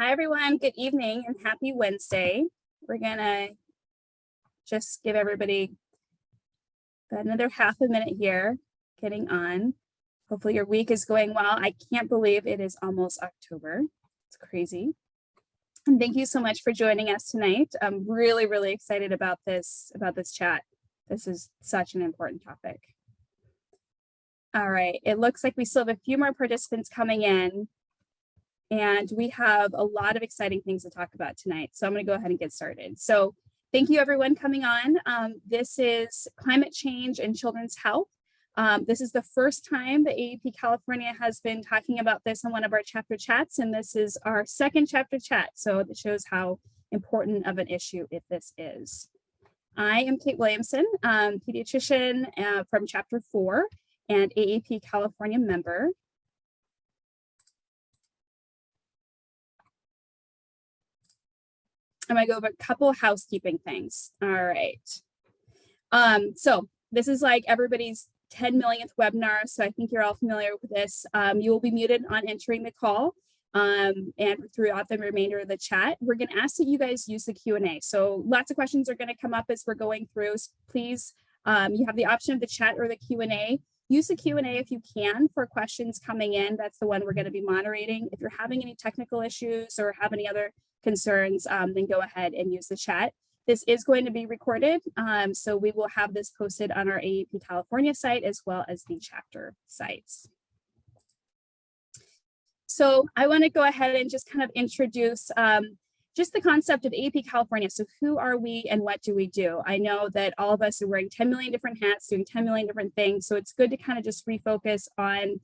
Hi, everyone. Good evening and happy Wednesday. We're going to just give everybody another half a minute here getting on. Hopefully your week is going well. I can't believe it is almost October. It's crazy. And thank you so much for joining us tonight. I'm really, really excited about this chat. This is such an important topic. All right, it looks like we still have a few more participants coming in. And we have a lot of exciting things to talk about tonight. So I'm going to go ahead and get started. So thank you, everyone, coming on. This is climate change and children's health. This is the first time the AAP California has been talking about this in one of our chapter chats, and this is our second chapter chat. So it shows how important of an issue this is. I am Kate Williamson, pediatrician from chapter 4 and AAP California member. I'm going to go over a couple of housekeeping things. All right. So this is like everybody's 10 millionth webinar. So I think you're all familiar with this. You will be muted on entering the call and throughout the remainder of the chat. We're going to ask that you guys use the Q&A. So lots of questions are going to come up as we're going through. So please, you have the option of the chat or the Q&A. Use the Q&A if you can for questions coming in. That's the one we're going to be moderating. If you're having any technical issues or have any other concerns, then go ahead and use the chat. This is going to be recorded, so we will have this posted on our AAP California site as well as the chapter sites. So I want to go ahead and just kind of introduce just the concept of AAP California. So who are we and what do we do? I know that all of us are wearing 10 million different hats, doing 10 million different things. So it's good to kind of just refocus on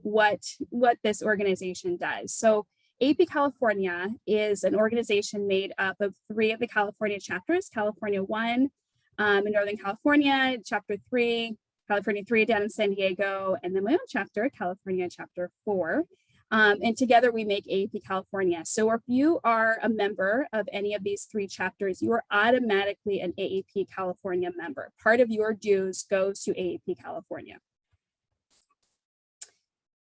what this organization does. So AAP California is an organization made up of 3 of the California chapters, California 1 in Northern California, chapter 3, California 3 down in San Diego, and then my own chapter, California chapter 4. And together we make AAP California. So if you are a member of any of these 3 chapters, you are automatically an AAP California member. Part of your dues goes to AAP California.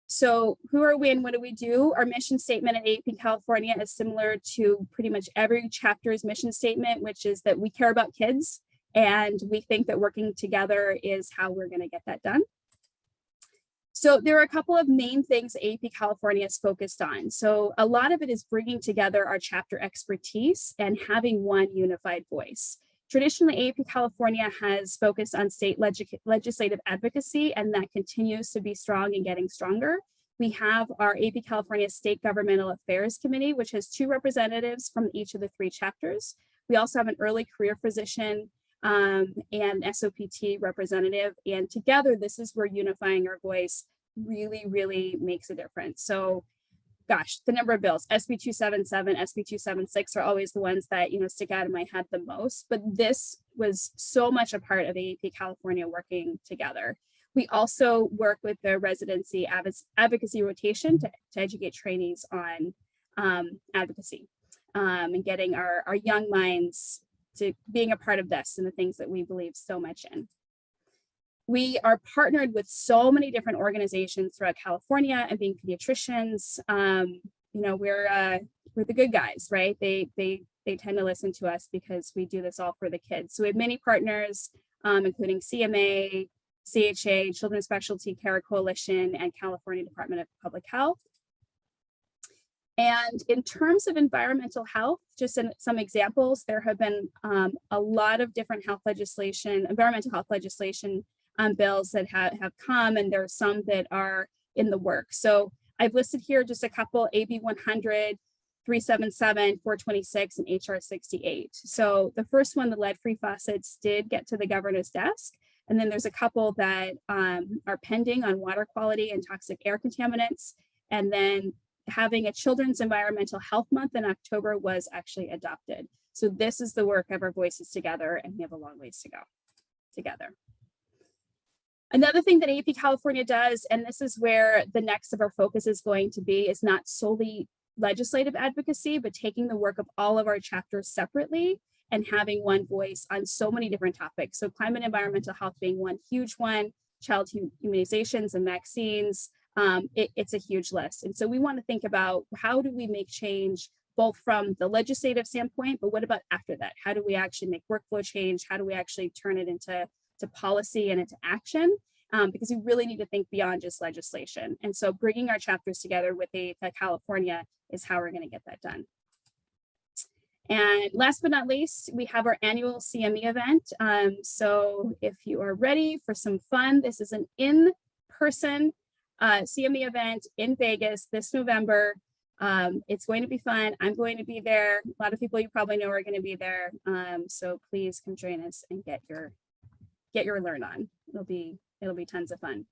So who are we and what do we do? Our mission statement at AAP California is similar to pretty much every chapter's mission statement, which is that we care about kids and we think that working together is how we're going to get that done. So there are a couple of main things AAP California is focused on. So a lot of it is bringing together our chapter expertise and having one unified voice. Traditionally, AAP California has focused on state legislative advocacy, and that continues to be strong and getting stronger. We have our AAP California State Governmental Affairs Committee, which has 2 representatives from each of the 3 chapters. We also have an early career physician and SOPT representative, and together this is where unifying our voice really, really makes a difference. So gosh, the number of bills, SB 277, SB 276 are always the ones that, stick out in my head the most, but this was so much a part of AAP California working together. We also work with the residency advocacy rotation to educate trainees on advocacy and getting our young minds to being a part of this and the things that we believe so much in. We are partnered with so many different organizations throughout California, and being pediatricians, we're the good guys, right? They tend to listen to us because we do this all for the kids. So we have many partners, including CMA, CHA, Children's Specialty Care Coalition, and California Department of Public Health. And in terms of environmental health, just some examples, there have been a lot of different environmental health legislation bills that have come, and there are some that are in the works. So I've listed here just a couple: AB 100, 377, 426, and HR 68. So the first one, the lead-free faucets, did get to the governor's desk. And then there's a couple that are pending on water quality and toxic air contaminants. And then having a Children's Environmental Health Month in October was actually adopted. So this is the work of our voices together, and we have a long ways to go together. Another thing that AAP California does, and this is where the next of our focus is going to be, is not solely legislative advocacy, but taking the work of all of our chapters separately and having one voice on so many different topics. So climate and environmental health being one huge one, child immunizations and vaccines, it's a huge list. And so we want to think about how do we make change both from the legislative standpoint, but what about after that? How do we actually make workflow change? How do we actually turn it into policy and into action? Because we really need to think beyond just legislation. And so bringing our chapters together with AAP California is how we're going to get that done. And last but not least, we have our annual CME event. So if you are ready for some fun, this is an in-person CME event in Vegas this November. It's going to be fun. I'm going to be there. A lot of people you probably know are going to be there. So please come join us and get your learn on. It'll be tons of fun.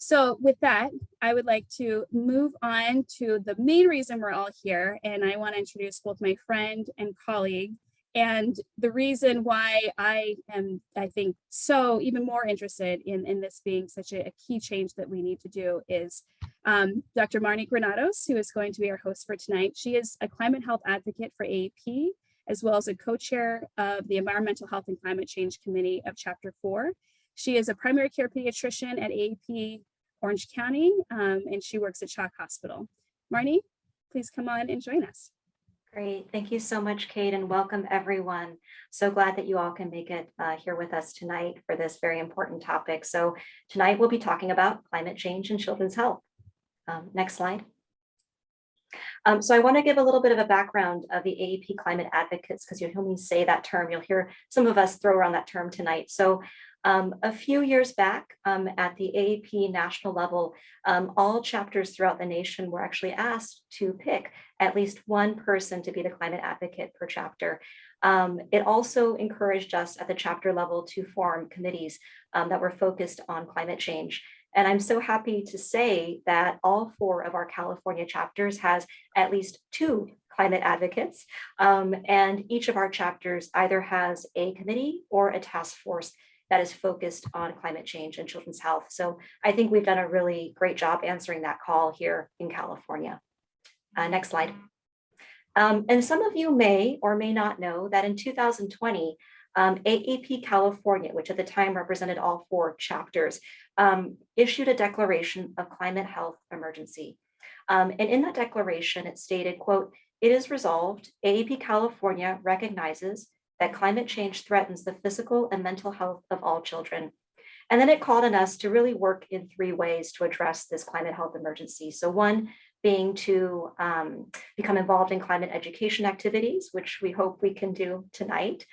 So with that, I would like to move on to the main reason we're all here. And I want to introduce both my friend and colleague. And the reason why I am, I think, so even more interested in this being such a key change that we need to do is Dr. Marnie Granados, who is going to be our host for tonight. She is a climate health advocate for AAP, as well as a co-chair of the Environmental Health and Climate Change Committee of Chapter 4. She is a primary care pediatrician at AAP Orange County, and she works at Chalk Hospital. Marnie, please come on and join us. Great. Thank you so much, Kate, and welcome everyone. So glad that you all can make it here with us tonight for this very important topic. So tonight we'll be talking about climate change and children's health. Next slide. So I want to give a little bit of a background of the AAP climate advocates, because you'll hear me say that term. You'll hear some of us throw around that term tonight. So a few years back at the AAP national level, all chapters throughout the nation were actually asked to pick at least one person to be the climate advocate per chapter. It also encouraged us at the chapter level to form committees that were focused on climate change. And I'm so happy to say that all 4 of our California chapters has at least 2 climate advocates. And each of our chapters either has a committee or a task force that is focused on climate change and children's health. So I think we've done a really great job answering that call here in California. Next slide. And some of you may or may not know that in 2020, AAP California, which at the time represented all 4 chapters, issued a declaration of climate health emergency. And in that declaration, it stated, quote, "It is resolved, AAP California recognizes that climate change threatens the physical and mental health of all children." And then it called on us to really work in 3 ways to address this climate health emergency. So one being to become involved in climate education activities, which we hope we can do tonight.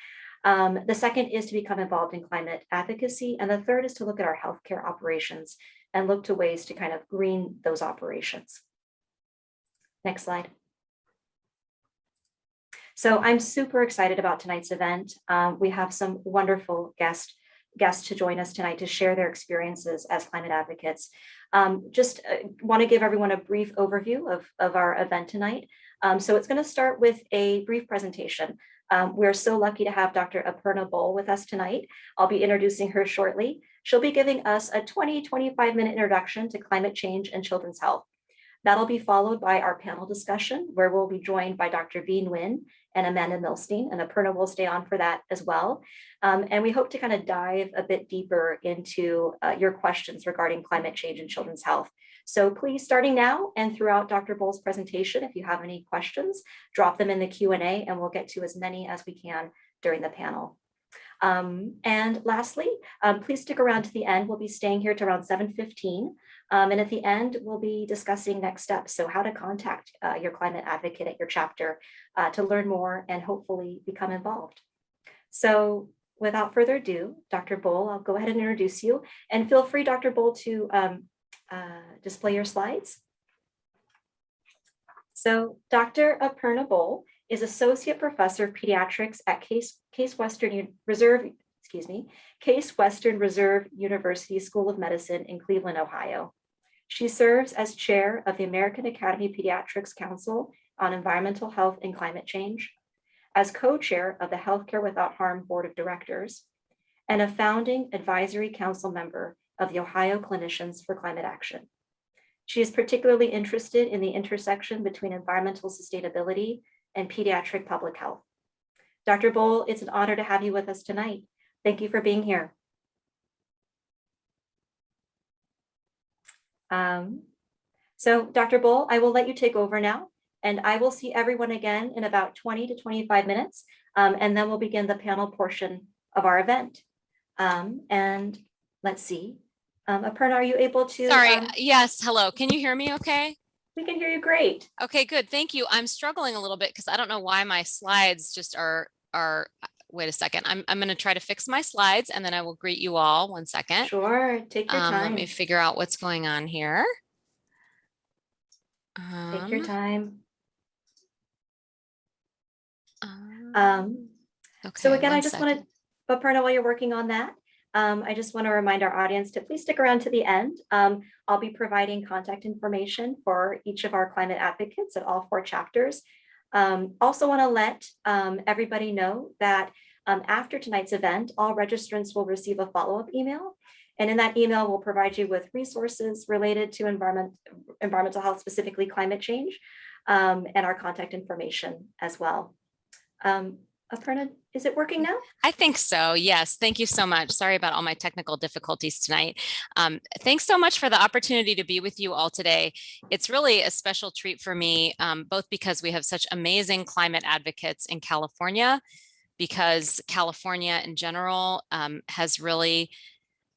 The second is to become involved in climate advocacy. And the third is to look at our healthcare operations and look to ways to kind of green those operations. Next slide. So I'm super excited about tonight's event. We have some wonderful guests to join us tonight to share their experiences as climate advocates. Just want to give everyone a brief overview of our event tonight. So it's going to start with a brief presentation. We're so lucky to have Dr. Aparna Bol with us tonight. I'll be introducing her shortly. She'll be giving us a 25-minute introduction to climate change and children's health. That'll be followed by our panel discussion, where we'll be joined by Dr. Bean Nguyen and Amanda Milstein, and Aparna will stay on for that as well. And we hope to kind of dive a bit deeper into your questions regarding climate change and children's health. So please, starting now and throughout Dr. Bol's presentation, if you have any questions, drop them in the Q&A and we'll get to as many as we can during the panel. And lastly, please stick around to the end. We'll be staying here to around 7:15. And at the end, we'll be discussing next steps. So how to contact your climate advocate at your chapter to learn more and hopefully become involved. So without further ado, Dr. Bol, I'll go ahead and introduce you, and feel free, Dr. Bol, to display your slides. So Dr. Aparna Bol is Associate Professor of Pediatrics at Case Western Reserve University School of Medicine in Cleveland, Ohio. She serves as chair of the American Academy of Pediatrics Council on Environmental Health and Climate Change, as co-chair of the Healthcare Without Harm Board of Directors, and a founding advisory council member of the Ohio Clinicians for Climate Action. She is particularly interested in the intersection between environmental sustainability and pediatric public health. Dr. Bol, it's an honor to have you with us tonight. Thank you for being here. So Dr. Bull, I will let you take over now, and I will see everyone again in about 20 to 25 minutes, and then we'll begin the panel portion of our event. And let's see. Aparna, are you able to? Sorry, yes, hello. Can you hear me okay? We can hear you great. Okay, good, thank you. I'm struggling a little bit because I don't know why my slides just are, wait a second. I'm gonna try to fix my slides and then I will greet you all. 1 second. Sure, take your time. Let me figure out what's going on here. Take your time. Okay, So again, I 1 just second. want to, Aparna, while you're working on that, I just want to remind our audience to please stick around to the end. I'll be providing contact information for each of our climate advocates at all 4 chapters. Also want to let everybody know that after tonight's event, all registrants will receive a follow-up email. And in that email, we'll provide you with resources related to environmental health, specifically climate change, and our contact information as well. Aparna, is it working now? I think so. Yes. Thank you so much. Sorry about all my technical difficulties tonight. Thanks so much for the opportunity to be with you all today. It's really a special treat for me, both because we have such amazing climate advocates in California, because California in general has really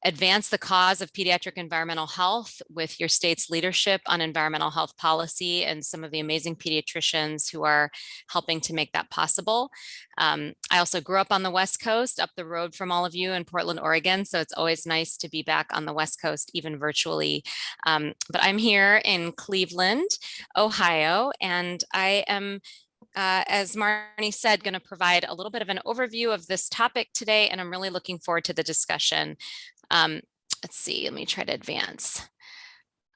advance the cause of pediatric environmental health with your state's leadership on environmental health policy and some of the amazing pediatricians who are helping to make that possible. I also grew up on the West Coast, up the road from all of you in Portland, Oregon. So it's always nice to be back on the West Coast, even virtually. But I'm here in Cleveland, Ohio, and I am as Marnie said, going to provide a little bit of an overview of this topic today, and I'm really looking forward to the discussion. Let's see, let me try to advance.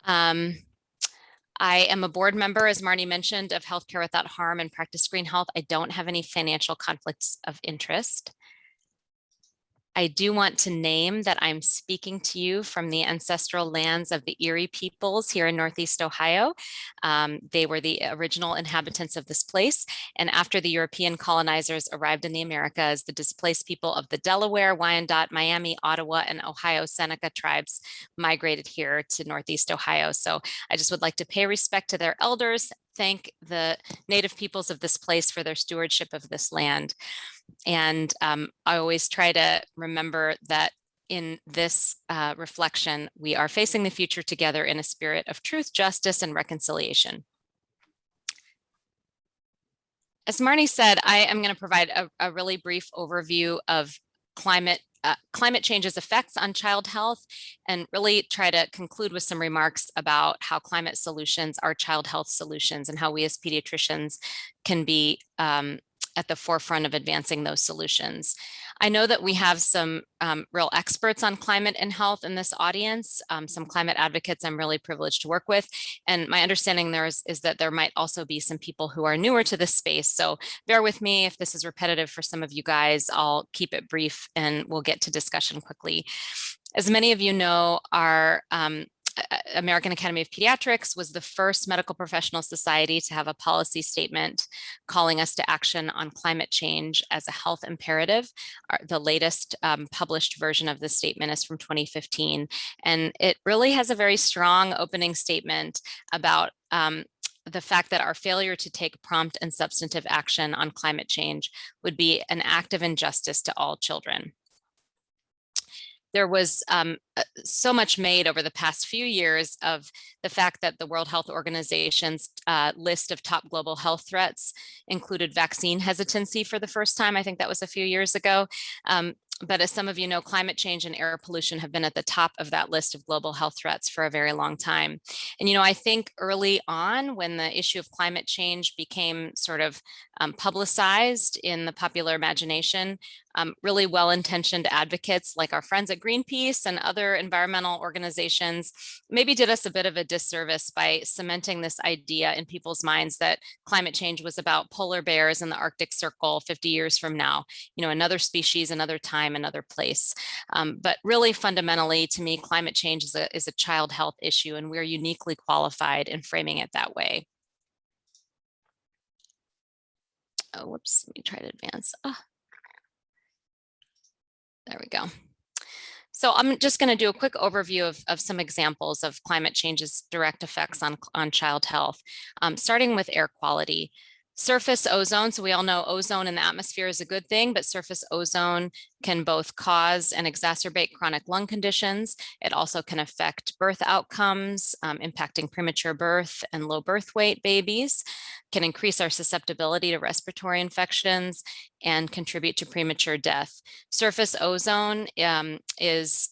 I am a board member, as Marnie mentioned, of Healthcare Without Harm and Practice Green Health. I don't have any financial conflicts of interest. I do want to name that I'm speaking to you from the ancestral lands of the Erie peoples here in Northeast Ohio. They were the original inhabitants of this place. And after the European colonizers arrived in the Americas, the displaced people of the Delaware, Wyandotte, Miami, Ottawa, and Ohio Seneca tribes migrated here to Northeast Ohio. So I just would like to pay respect to their elders, thank the native peoples of this place for their stewardship of this land. And I always try to remember that in this reflection, we are facing the future together in a spirit of truth, justice, and reconciliation. As Marnie said, I am going to provide a really brief overview of climate change's effects on child health, and really try to conclude with some remarks about how climate solutions are child health solutions and how we as pediatricians can be at the forefront of advancing those solutions. I know that we have some real experts on climate and health in this audience, some climate advocates I'm really privileged to work with. And my understanding is that there might also be some people who are newer to this space. So bear with me if this is repetitive for some of you guys. I'll keep it brief and we'll get to discussion quickly. As many of you know, our American Academy of Pediatrics was the first medical professional society to have a policy statement calling us to action on climate change as a health imperative. The latest published version of the statement is from 2015, and it really has a very strong opening statement about the fact that our failure to take prompt and substantive action on climate change would be an act of injustice to all children. There was so much made over the past few years of the fact that the World Health Organization's list of top global health threats included vaccine hesitancy for the first time. I think that was a few years ago. But as some of you know, climate change and air pollution have been at the top of that list of global health threats for a very long time. And, you know, I think early on when the issue of climate change became sort of publicized in the popular imagination, really well-intentioned advocates like our friends at Greenpeace and other environmental organizations maybe did us a bit of a disservice by cementing this idea in people's minds that climate change was about polar bears in the Arctic Circle 50 years from now, you know, another species, another time, another place. But really fundamentally, to me, climate change is a child health issue, and we're uniquely qualified in framing it that way. Oh, whoops, let me try to advance. Oh. There we go. So I'm just going to do a quick overview of some examples of climate change's direct effects on child health, starting with air quality. Surface ozone, so we all know ozone in the atmosphere is a good thing, but surface ozone can both cause and exacerbate chronic lung conditions. It also can affect birth outcomes, impacting premature birth and low birth weight babies, can increase our susceptibility to respiratory infections, and contribute to premature death. Surface ozone is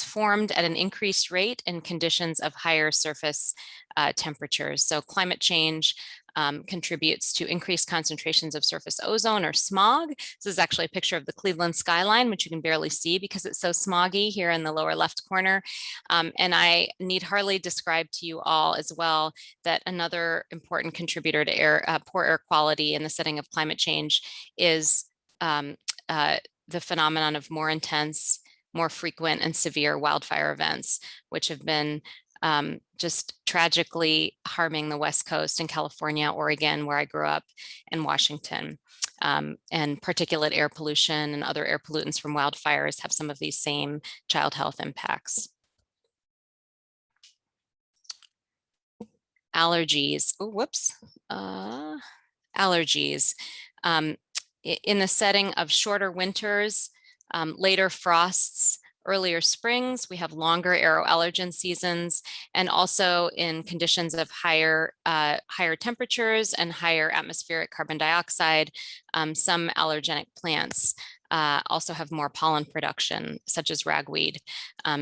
formed at an increased rate in conditions of higher surface temperatures. So climate change contributes to increased concentrations of surface ozone or smog. This is actually a picture of the Cleveland skyline, which you can barely see because it's so smoggy here in the lower left corner. And I need hardly describe to you all as well that another important contributor to poor air quality in the setting of climate change is the phenomenon of more intense, more frequent and severe wildfire events, which have been just tragically harming the West Coast in California, Oregon, where I grew up, and Washington. And particulate air pollution and other air pollutants from wildfires have some of these same child health impacts. Allergies. Oh, whoops. Allergies. In the setting of shorter winters, later frosts, earlier springs, we have longer aeroallergen seasons, and also in conditions of higher temperatures and higher atmospheric carbon dioxide, some allergenic plants also have more pollen production, such as ragweed.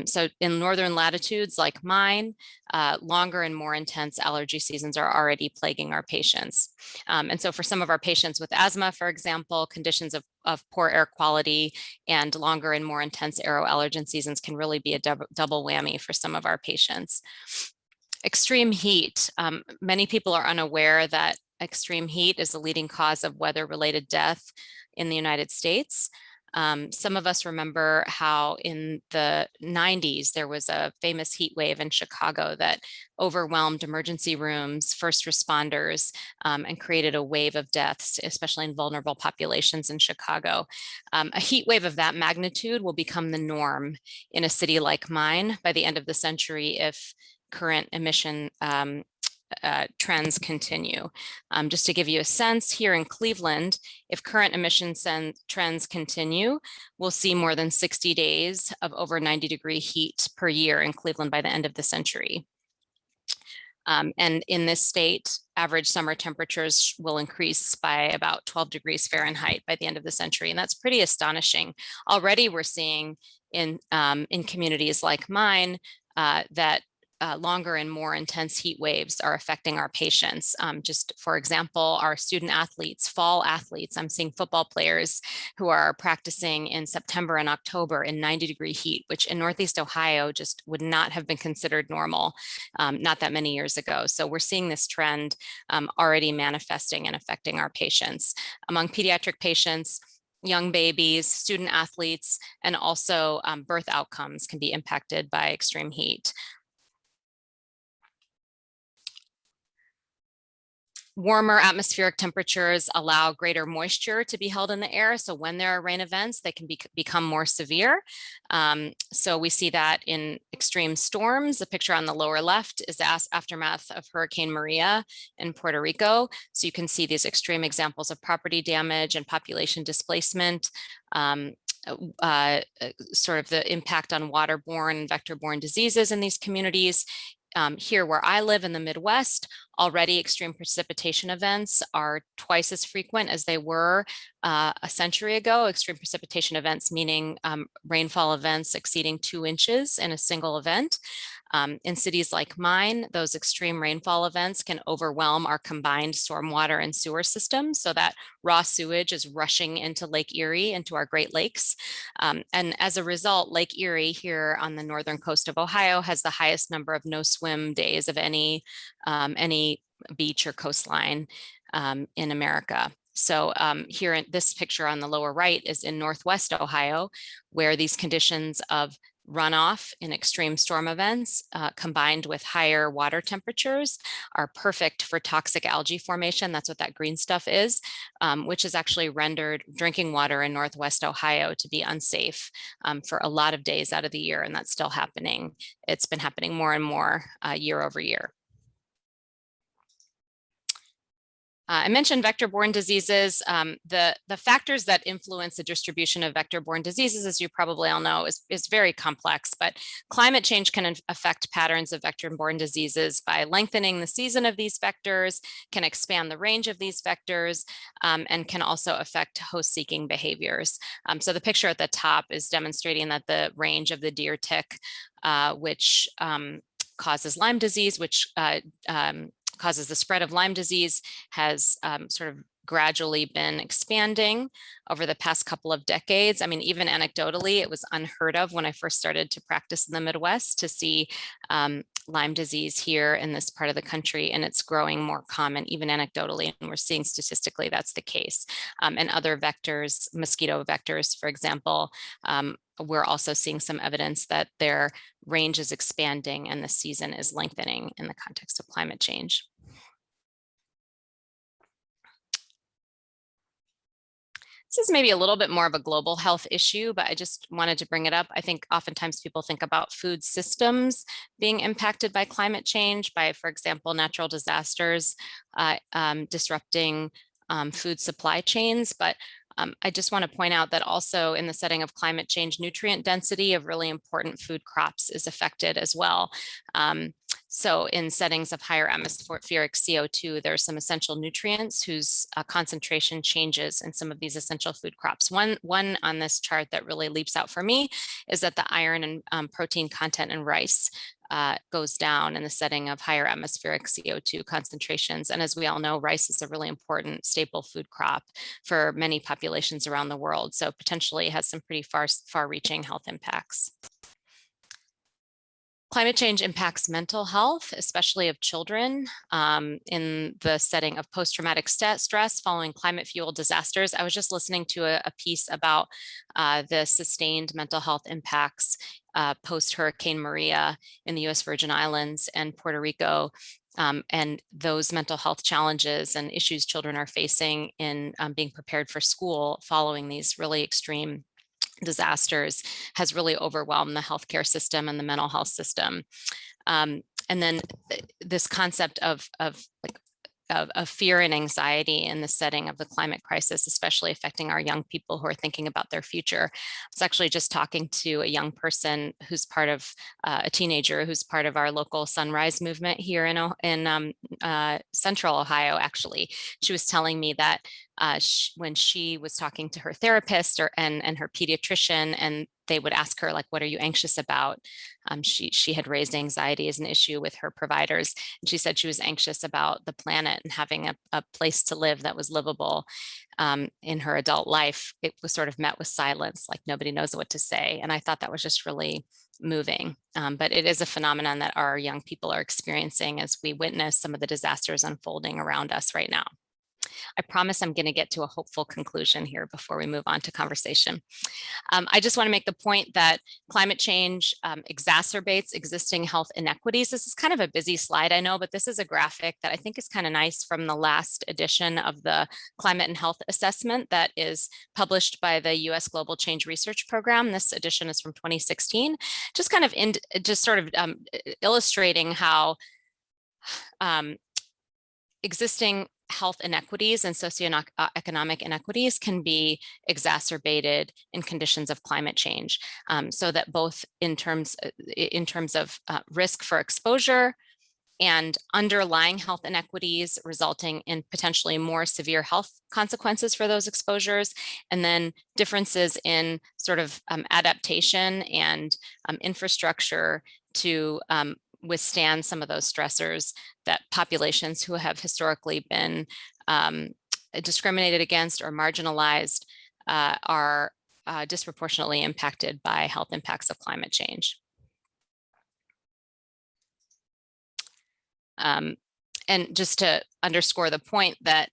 So in northern latitudes like mine, longer and more intense allergy seasons are already plaguing our patients. And so for some of our patients with asthma, for example, conditions of poor air quality and longer and more intense aeroallergen seasons can really be a double whammy for some of our patients. Extreme heat. Many people are unaware that extreme heat is the leading cause of weather-related death in the United States. Some of us remember how in the 90s, there was a famous heat wave in Chicago that overwhelmed emergency rooms, first responders, and created a wave of deaths, especially in vulnerable populations in Chicago. A heat wave of that magnitude will become the norm in a city like mine by the end of the century if current emission trends continue. Just to give you a sense, here in Cleveland, if current emission trends continue, we'll see more than 60 days of over 90-degree heat per year in Cleveland by the end of the century. And in this state, average summer temperatures will increase by about 12 degrees Fahrenheit by the end of the century. And that's pretty astonishing. Already we're seeing in communities like mine that longer and more intense heat waves are affecting our patients. Just for example, our student athletes, fall athletes, I'm seeing football players who are practicing in September and October in 90-degree heat, which in Northeast Ohio just would not have been considered normal not that many years ago. So we're seeing this trend already manifesting and affecting our patients. Among pediatric patients, young babies, student athletes, and also birth outcomes can be impacted by extreme heat. Warmer atmospheric temperatures allow greater moisture to be held in the air. So when there are rain events, they can become more severe. So we see that in extreme storms. The picture on the lower left is the aftermath of Hurricane Maria in Puerto Rico. So you can see these extreme examples of property damage and population displacement. Sort of the impact on waterborne and vector-borne diseases in these communities. Here where I live in the Midwest, already extreme precipitation events are twice as frequent as they were a century ago. Extreme precipitation events meaning rainfall events exceeding 2 inches in a single event. In cities like mine, those extreme rainfall events can overwhelm our combined stormwater and sewer systems so that raw sewage is rushing into Lake Erie, into our Great Lakes. And as a result, Lake Erie here on the northern coast of Ohio has the highest number of no-swim days of any beach or coastline in America. So here in this picture on the lower right is in Northwest Ohio, where these conditions of runoff in extreme storm events combined with higher water temperatures are perfect for toxic algae formation. That's what that green stuff is, which has actually rendered drinking water in Northwest Ohio to be unsafe for a lot of days out of the year, and that's still happening. It's been happening more and more year over year. I mentioned vector-borne diseases. The factors that influence the distribution of vector-borne diseases, as you probably all know, is very complex, but climate change can affect patterns of vector-borne diseases by lengthening the season of these vectors, can expand the range of these vectors, and can also affect host-seeking behaviors. So the picture at the top is demonstrating that the range of the deer tick, which causes Lyme disease, which causes the spread of Lyme disease, has sort of gradually been expanding over the past couple of decades. I mean, even anecdotally, it was unheard of when I first started to practice in the Midwest to see Lyme disease here in this part of the country, and it's growing more common, even anecdotally, and we're seeing statistically that's the case. And other vectors, mosquito vectors, for example, we're also seeing some evidence that their range is expanding and the season is lengthening in the context of climate change. This is maybe a little bit more of a global health issue, but I just wanted to bring it up. I think oftentimes people think about food systems being impacted by climate change, by, for example, natural disasters disrupting food supply chains. But I just want to point out that also in the setting of climate change, nutrient density of really important food crops is affected as well. So in settings of higher atmospheric CO2, there are some essential nutrients whose concentration changes in some of these essential food crops. One on this chart that really leaps out for me is that the iron and protein content in rice goes down in the setting of higher atmospheric CO2 concentrations. And as we all know, rice is a really important staple food crop for many populations around the world. So potentially has some pretty far-reaching health impacts. Climate change impacts mental health, especially of children, in the setting of post-traumatic stress following climate-fueled disasters. I was just listening to a piece about the sustained mental health impacts post-Hurricane Maria in the US Virgin Islands and Puerto Rico, and those mental health challenges and issues children are facing in being prepared for school following these really extreme disasters has really overwhelmed the healthcare system and the mental health system. And then this concept of fear and anxiety in the setting of the climate crisis, especially affecting our young people who are thinking about their future. I was actually just talking to a young person who's part of a teenager who's part of our local Sunrise movement here in Central Ohio. Actually, she was telling me that when she was talking to her therapist and her pediatrician, and they would ask her, like, what are you anxious about? She had raised anxiety as an issue with her providers. And she said she was anxious about the planet and having a place to live that was livable. In her adult life, it was sort of met with silence, like nobody knows what to say. And I thought that was just really moving. But it is a phenomenon that our young people are experiencing as we witness some of the disasters unfolding around us right now. I promise I'm going to get to a hopeful conclusion here before we move on to conversation. I just want to make the point that climate change exacerbates existing health inequities. This is kind of a busy slide, I know, but this is a graphic that I think is kind of nice from the last edition of the Climate and Health Assessment that is published by the US Global Change Research Program. This edition is from 2016, just kind of illustrating how existing health inequities and socioeconomic inequities can be exacerbated in conditions of climate change. So that both in terms of risk for exposure and underlying health inequities resulting in potentially more severe health consequences for those exposures, and then differences in sort of adaptation and infrastructure to withstand some of those stressors that populations who have historically been discriminated against or marginalized are disproportionately impacted by health impacts of climate change. And just to underscore the point that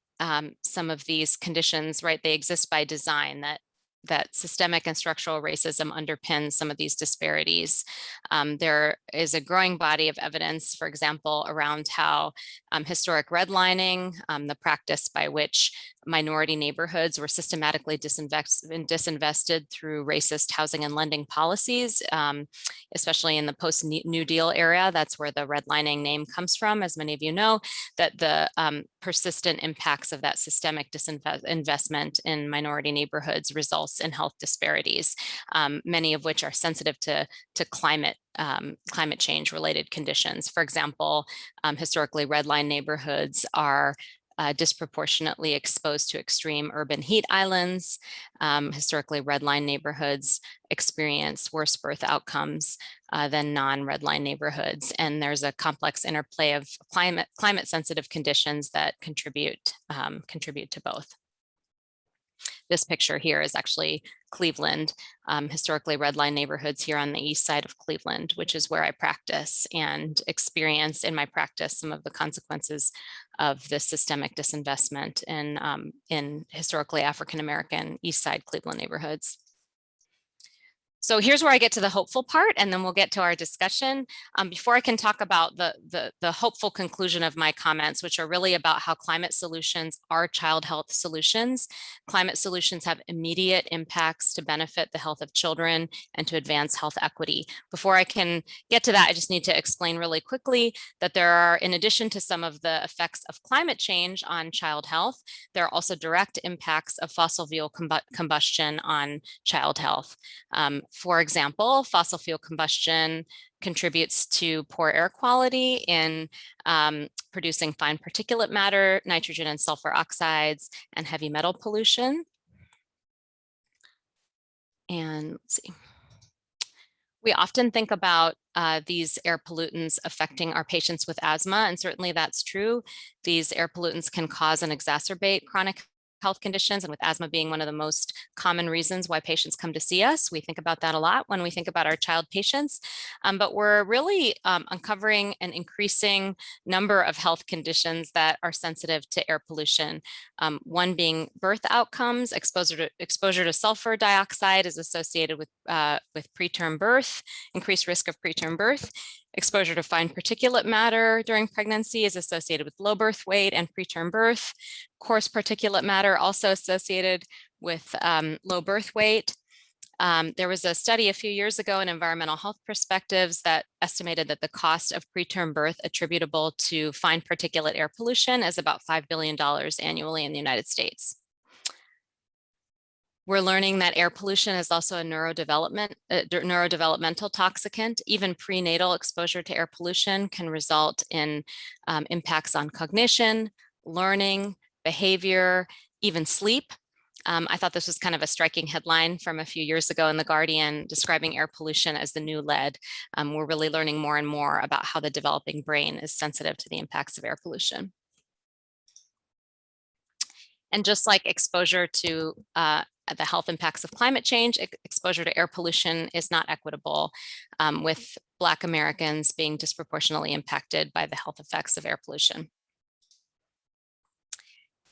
some of these conditions, right, they exist by design, that that systemic and structural racism underpins some of these disparities. There is a growing body of evidence, for example, around how historic redlining, the practice by which minority neighborhoods were systematically disinvested through racist housing and lending policies, especially in the post-New Deal era. That's where the redlining name comes from, as many of you know, that the persistent impacts of that systemic disinvestment in minority neighborhoods results in health disparities, many of which are sensitive to climate change related conditions. For example, historically redline neighborhoods are disproportionately exposed to extreme urban heat islands. Historically redline neighborhoods experience worse birth outcomes than non-redline neighborhoods. And there's a complex interplay of climate sensitive conditions that contribute to both. This picture here is actually Cleveland, historically redline neighborhoods here on the east side of Cleveland, which is where I practice and experience in my practice some of the consequences of this systemic disinvestment in historically African-American east side Cleveland neighborhoods. So here's where I get to the hopeful part, and then we'll get to our discussion. Before I can talk about the hopeful conclusion of my comments, which are really about how climate solutions are child health solutions. Climate solutions have immediate impacts to benefit the health of children and to advance health equity. Before I can get to that, I just need to explain really quickly that there are, in addition to some of the effects of climate change on child health, there are also direct impacts of fossil fuel combustion on child health. For example, fossil fuel combustion contributes to poor air quality in producing fine particulate matter, nitrogen and sulfur oxides, and heavy metal pollution. And let's see. We often think about these air pollutants affecting our patients with asthma, and certainly that's true. These air pollutants can cause and exacerbate chronic health conditions, and with asthma being one of the most common reasons why patients come to see us. We think about that a lot when we think about our child patients, but we're really uncovering an increasing number of health conditions that are sensitive to air pollution. One being birth outcomes. Exposure to sulfur dioxide is associated with preterm birth, increased risk of preterm birth. Exposure to fine particulate matter during pregnancy is associated with low birth weight and preterm birth. Coarse particulate matter also associated with low birth weight. There was a study a few years ago in Environmental Health Perspectives that estimated that the cost of preterm birth attributable to fine particulate air pollution is about $5 billion annually in the United States. We're learning that air pollution is also a neurodevelopmental toxicant. Even prenatal exposure to air pollution can result in impacts on cognition, learning, behavior, even sleep. I thought this was kind of a striking headline from a few years ago in The Guardian describing air pollution as the new lead. We're really learning more and more about how the developing brain is sensitive to the impacts of air pollution. And just like exposure to the health impacts of climate change, exposure to air pollution is not equitable, with Black Americans being disproportionately impacted by the health effects of air pollution.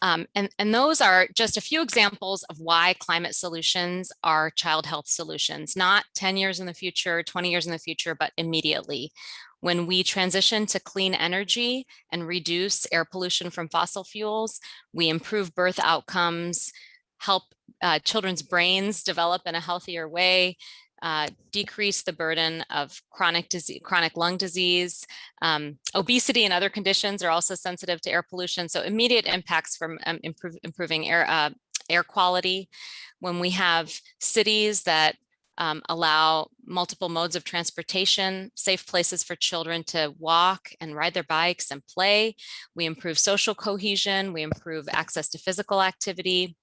And those are just a few examples of why climate solutions are child health solutions, not 10 years in the future, 20 years in the future, but immediately. When we transition to clean energy and reduce air pollution from fossil fuels, we improve birth outcomes, help children's brains develop in a healthier way, decrease the burden of chronic lung disease. Obesity and other conditions are also sensitive to air pollution, so immediate impacts from improving air quality. When we have cities that allow multiple modes of transportation, safe places for children to walk and ride their bikes and play, we improve social cohesion, we improve access to physical activity.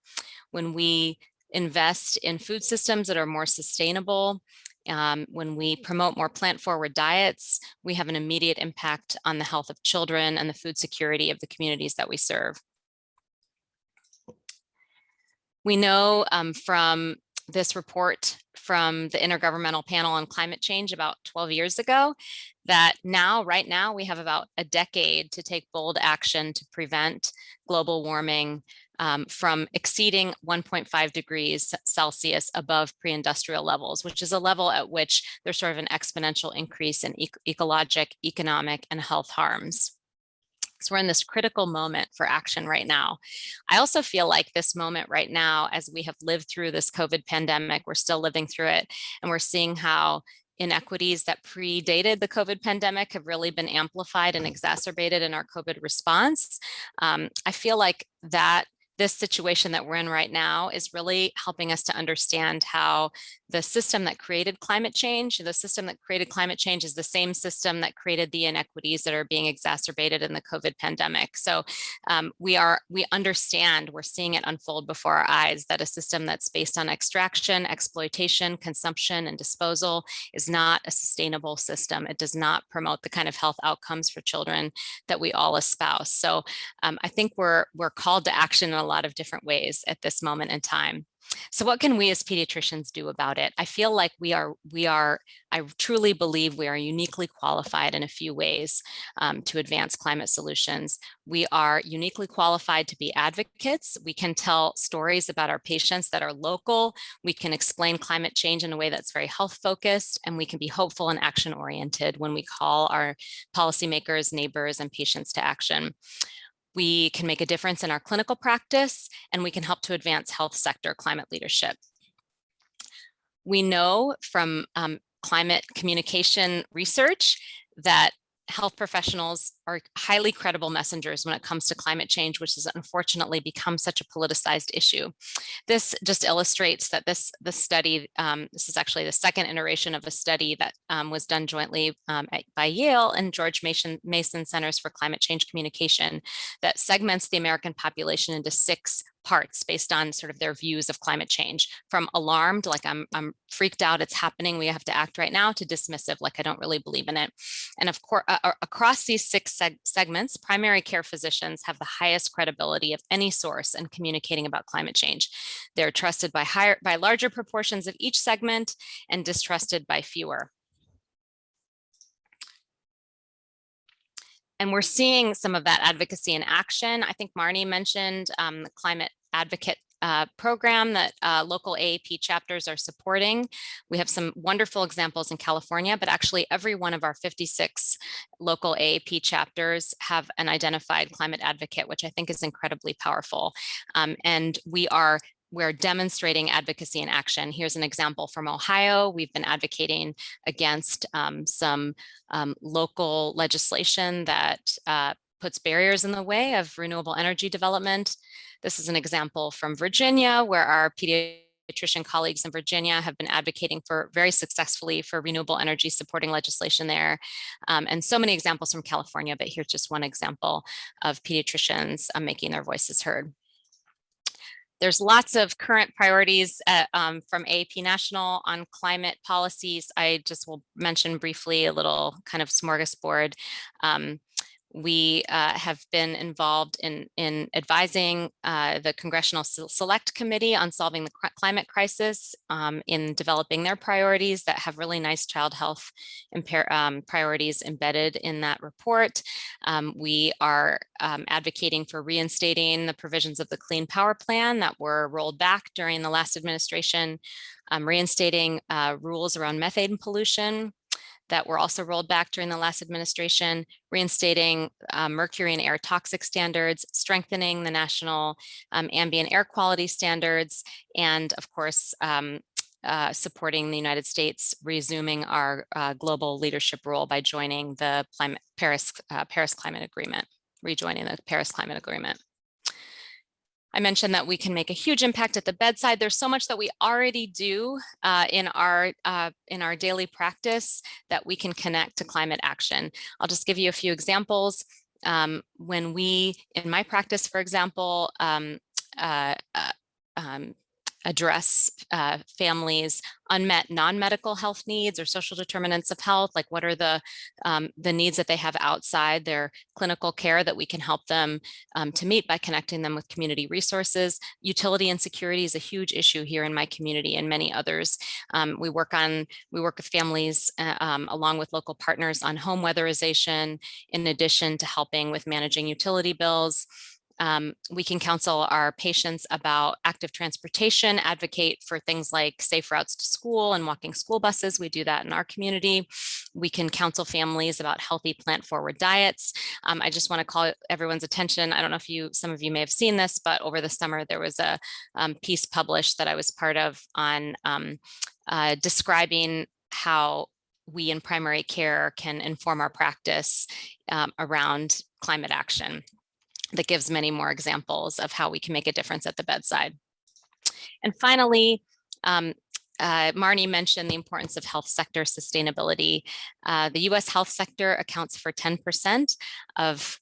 When we invest in food systems that are more sustainable, when we promote more plant-forward diets, we have an immediate impact on the health of children and the food security of the communities that we serve. We know from this report from the Intergovernmental Panel on Climate Change about 12 years ago that right now, we have about a decade to take bold action to prevent global warming from exceeding 1.5 degrees Celsius above pre-industrial levels, which is a level at which there's sort of an exponential increase in ecologic, economic, and health harms. So we're in this critical moment for action right now. I also feel like this moment right now, as we have lived through this COVID pandemic, we're still living through it, and we're seeing how inequities that predated the COVID pandemic have really been amplified and exacerbated in our COVID response. I feel like that this situation that we're in right now is really helping us to understand how the system that created climate change, is the same system that created the inequities that are being exacerbated in the COVID pandemic. So we understand, we're seeing it unfold before our eyes, that a system that's based on extraction, exploitation, consumption, and disposal is not a sustainable system. It does not promote the kind of health outcomes for children that we all espouse. So I think we're called to action in a lot of different ways at this moment in time. So what can we as pediatricians do about it? I feel like I truly believe we are uniquely qualified in a few ways to advance climate solutions. We are uniquely qualified to be advocates. We can tell stories about our patients that are local. We can explain climate change in a way that's very health focused, and we can be hopeful and action oriented when we call our policymakers, neighbors, and patients to action. We can make a difference in our clinical practice, and we can help to advance health sector climate leadership. We know from climate communication research that health professionals are highly credible messengers when it comes to climate change, which has unfortunately become such a politicized issue. This just illustrates that this study, this is actually the second iteration of a study that was done jointly by Yale and George Mason Centers for Climate Change Communication, that segments the American population into 6 parts based on sort of their views of climate change, from alarmed, like I'm freaked out, it's happening, we have to act right now, to dismissive, like I don't really believe in it. And of course, across these 6 segments, primary care physicians have the highest credibility of any source in communicating about climate change. They're trusted by larger proportions of each segment and distrusted by fewer. And we're seeing some of that advocacy in action. I think Marnie mentioned the Climate Advocate program that local AAP chapters are supporting. We have some wonderful examples in California, but actually every one of our 56 local AAP chapters have an identified climate advocate, which I think is incredibly powerful. And we're demonstrating advocacy in action. Here's an example from Ohio. We've been advocating against some local legislation that puts barriers in the way of renewable energy development. This is an example from Virginia, where our pediatrician colleagues in Virginia have been advocating very successfully for renewable energy supporting legislation there. And so many examples from California, but here's just one example of pediatricians making their voices heard. There's lots of current priorities from AAP National on climate policies. I just will mention briefly a little kind of smorgasbord. We have been involved in advising the Congressional Select Committee on solving the climate crisis in developing their priorities that have really nice child health priorities embedded in that report. We are advocating for reinstating the provisions of the Clean Power Plan that were rolled back during the last administration, reinstating rules around methane pollution that were also rolled back during the last administration, reinstating mercury and air toxic standards, strengthening the national ambient air quality standards, and of course, supporting the United States resuming our global leadership role by joining the Paris Climate Agreement, rejoining the Paris Climate Agreement. I mentioned that we can make a huge impact at the bedside. There's so much that we already do in our daily practice that we can connect to climate action. I'll just give you a few examples. When we, in my practice, for example, address families' unmet non-medical health needs or social determinants of health, like what are the needs that they have outside their clinical care that we can help them to meet by connecting them with community resources. Utility insecurity is a huge issue here in my community and many others. We work with families along with local partners on home weatherization, in addition to helping with managing utility bills. We can counsel our patients about active transportation, advocate for things like safe routes to school and walking school buses. We do that in our community. We can counsel families about healthy plant-forward diets. I just want to call everyone's attention. I don't know if some of you may have seen this, but over the summer there was a piece published that I was part of on describing how we in primary care can inform our practice around climate action. That gives many more examples of how we can make a difference at the bedside. And finally, Marnie mentioned the importance of health sector sustainability. The US health sector accounts for 10% of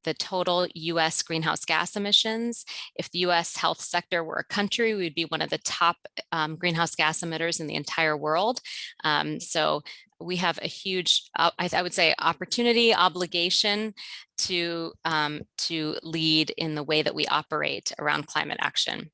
the total US greenhouse gas emissions. If the US health sector were a country, we'd be one of the top greenhouse gas emitters in the entire world. So we have a huge, I would say, opportunity, obligation to lead in the way that we operate around climate action.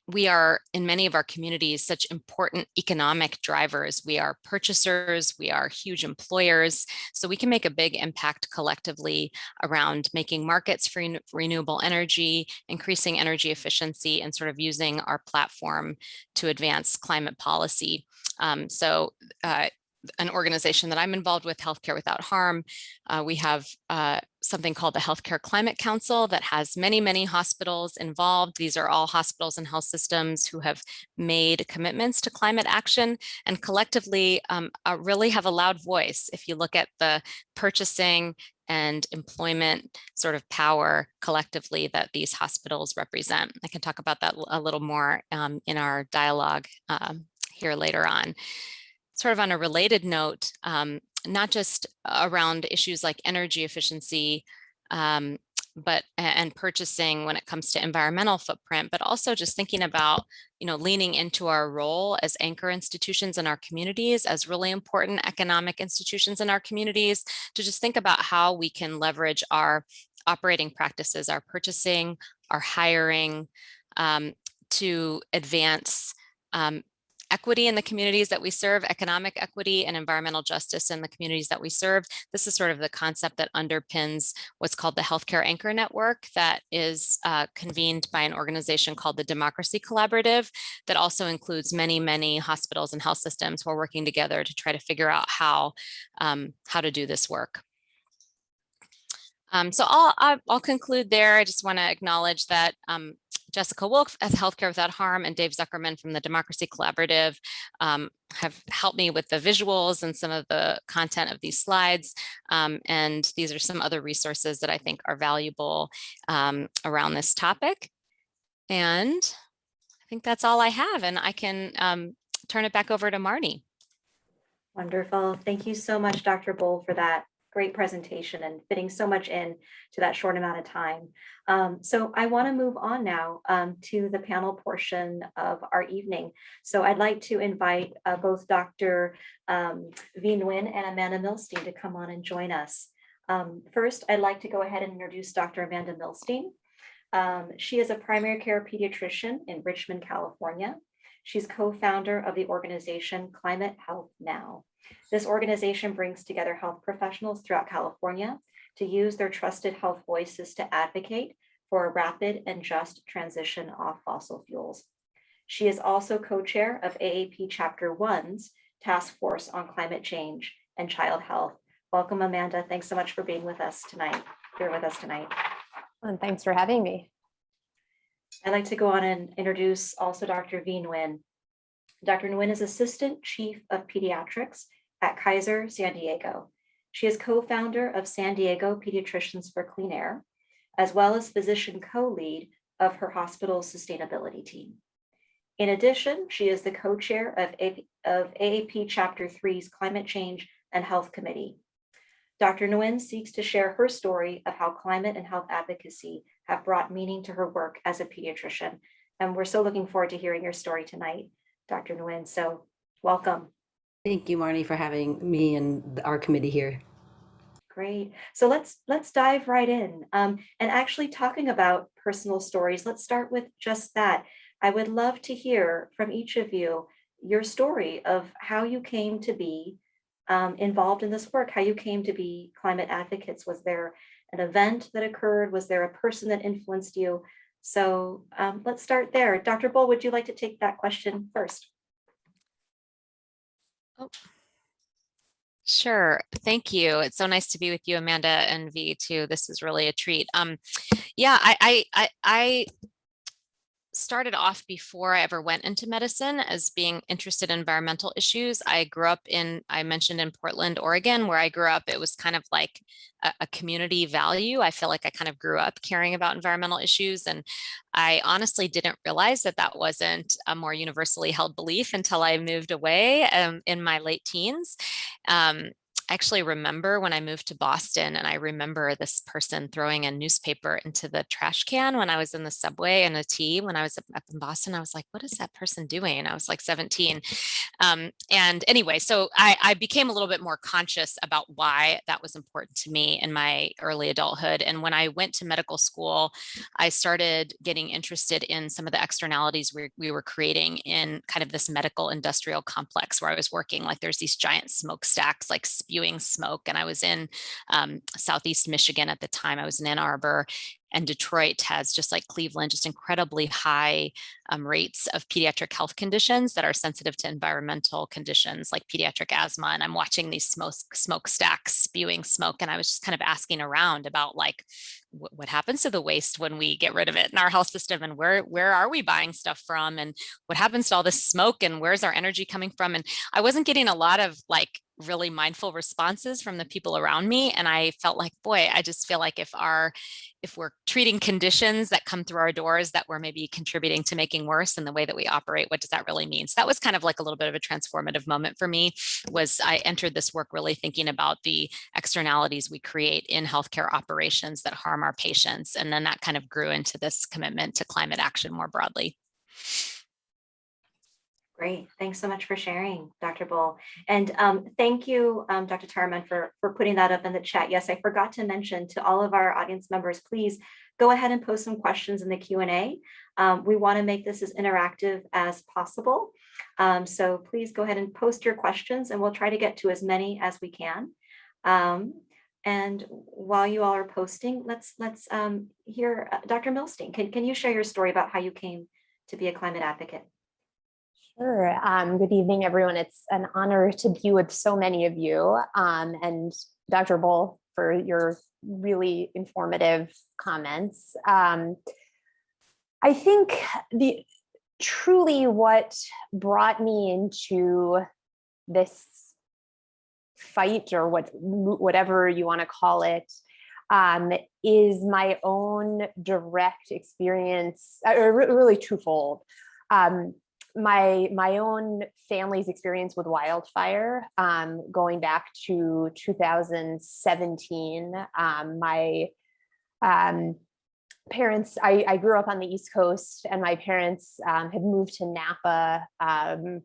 We are, in many of our communities, such important economic drivers. We are purchasers, we are huge employers, so we can make a big impact collectively around making markets for renewable energy, increasing energy efficiency, and sort of using our platform to advance climate policy. An organization that I'm involved with, Healthcare Without Harm, we have something called the Healthcare Climate Council that has many, many hospitals involved. These are all hospitals and health systems who have made commitments to climate action and collectively really have a loud voice. If you look at the purchasing and employment sort of power collectively that these hospitals represent. I can talk about that a little more in our dialogue here later on. Sort of on a related note, not just around issues like energy efficiency, and purchasing when it comes to environmental footprint, but also just thinking about, leaning into our role as anchor institutions in our communities, as really important economic institutions in our communities, to just think about how we can leverage our operating practices, our purchasing, our hiring, to advance equity in the communities that we serve, economic equity and environmental justice in the communities that we serve. This is sort of the concept that underpins what's called the Healthcare Anchor Network that is convened by an organization called the Democracy Collaborative that also includes many, many hospitals and health systems who are working together to try to figure out how to do this work. So I'll conclude there. I just want to acknowledge that Jessica Wolf at Healthcare Without Harm and Dave Zuckerman from the Democracy Collaborative have helped me with the visuals and some of the content of these slides. And these are some other resources that I think are valuable around this topic. And I think that's all I have. And I can turn it back over to Marnie. Wonderful. Thank you so much, Dr. Bull, for that great presentation and fitting so much in to that short amount of time. So I want to move on now to the panel portion of our evening. So I'd like to invite both Dr. Vinh Nguyen and Amanda Milstein to come on and join us. First, I'd like to go ahead and introduce Dr. Amanda Milstein. She is a primary care pediatrician in Richmond, California. She's co-founder of the organization Climate Health Now. This organization brings together health professionals throughout California to use their trusted health voices to advocate for a rapid and just transition off fossil fuels. She is also co-chair of AAP Chapter 1's Task Force on Climate Change and Child Health. Welcome, Amanda. Thanks so much for being with us tonight, here with us tonight. And thanks for having me. I'd like to go on and introduce also Dr. Vinh Nguyen. Dr. Nguyen is Assistant Chief of Pediatrics at Kaiser San Diego. She is co-founder of San Diego Pediatricians for Clean Air, as well as physician co-lead of her hospital's sustainability team. In addition, she is the co-chair of AAP Chapter 3's Climate Change and Health Committee. Dr. Nguyen seeks to share her story of how climate and health advocacy have brought meaning to her work as a pediatrician. And we're so looking forward to hearing your story tonight, Dr. Nguyen. So welcome. Thank you, Marnie, for having me and our committee here. Great. So let's dive right in. And actually talking about personal stories, let's start with just that. I would love to hear from each of you your story of how you came to be involved in this work, how you came to be climate advocates. Was there an event that occurred? Was there a person that influenced you? So let's start there. Dr. Bull, would you like to take that question first? Oh, sure. Thank you. It's so nice to be with you, Amanda, and V too. This is really a treat. Yeah, I started off before I ever went into medicine as being interested in environmental issues. I grew up I mentioned in Portland, Oregon, where I grew up. It was kind of like a community value. I feel like I kind of grew up caring about environmental issues. And I honestly didn't realize that that wasn't a more universally held belief until I moved away in my late teens. I actually remember when I moved to Boston, and I remember this person throwing a newspaper into the trash can when I was in the subway and a tea when I was up in Boston. I was like, what is that person doing? And I was like 17. And anyway, so I became a little bit more conscious about why that was important to me in my early adulthood. And when I went to medical school, I started getting interested in some of the externalities we were creating in kind of this medical industrial complex where I was working. Like there's these giant smokestacks, like spewing smoke. And I was in Southeast Michigan at the time. I was in Ann Arbor. And Detroit has, just like Cleveland, just incredibly high rates of pediatric health conditions that are sensitive to environmental conditions like pediatric asthma. And I'm watching these smokestacks spewing smoke. And I was just kind of asking around about like, what happens to the waste when we get rid of it in our health system, and where are we buying stuff from, and what happens to all this smoke, and where's our energy coming from? And I wasn't getting a lot of like really mindful responses from the people around me. And I felt like, boy, I just feel like if we're treating conditions that come through our doors that we're maybe contributing to making worse in the way that we operate, what does that really mean? So that was kind of like a little bit of a transformative moment for me. Was I entered this work really thinking about the externalities we create in healthcare operations that harm our patients. And then that kind of grew into this commitment to climate action more broadly. Great. Thanks so much for sharing, Dr. Bull. And thank you, Dr. Taraman, for putting that up in the chat. Yes, I forgot to mention to all of our audience members, please go ahead and post some questions in the Q&A. We want to make this as interactive as possible. So please go ahead and post your questions, and we'll try to get to as many as we can. And while you all are posting, let's hear Dr. Milstein. Can you share your story about how you came to be a climate advocate? Sure. Good evening, everyone. It's an honor to be with so many of you, and Dr. Bull for your really informative comments. I think truly what brought me into this fight, or whatever you want to call it, is my own direct experience, or really twofold. My own family's experience with wildfire, going back to 2017. My parents, I grew up on the East Coast, and my parents had moved to Napa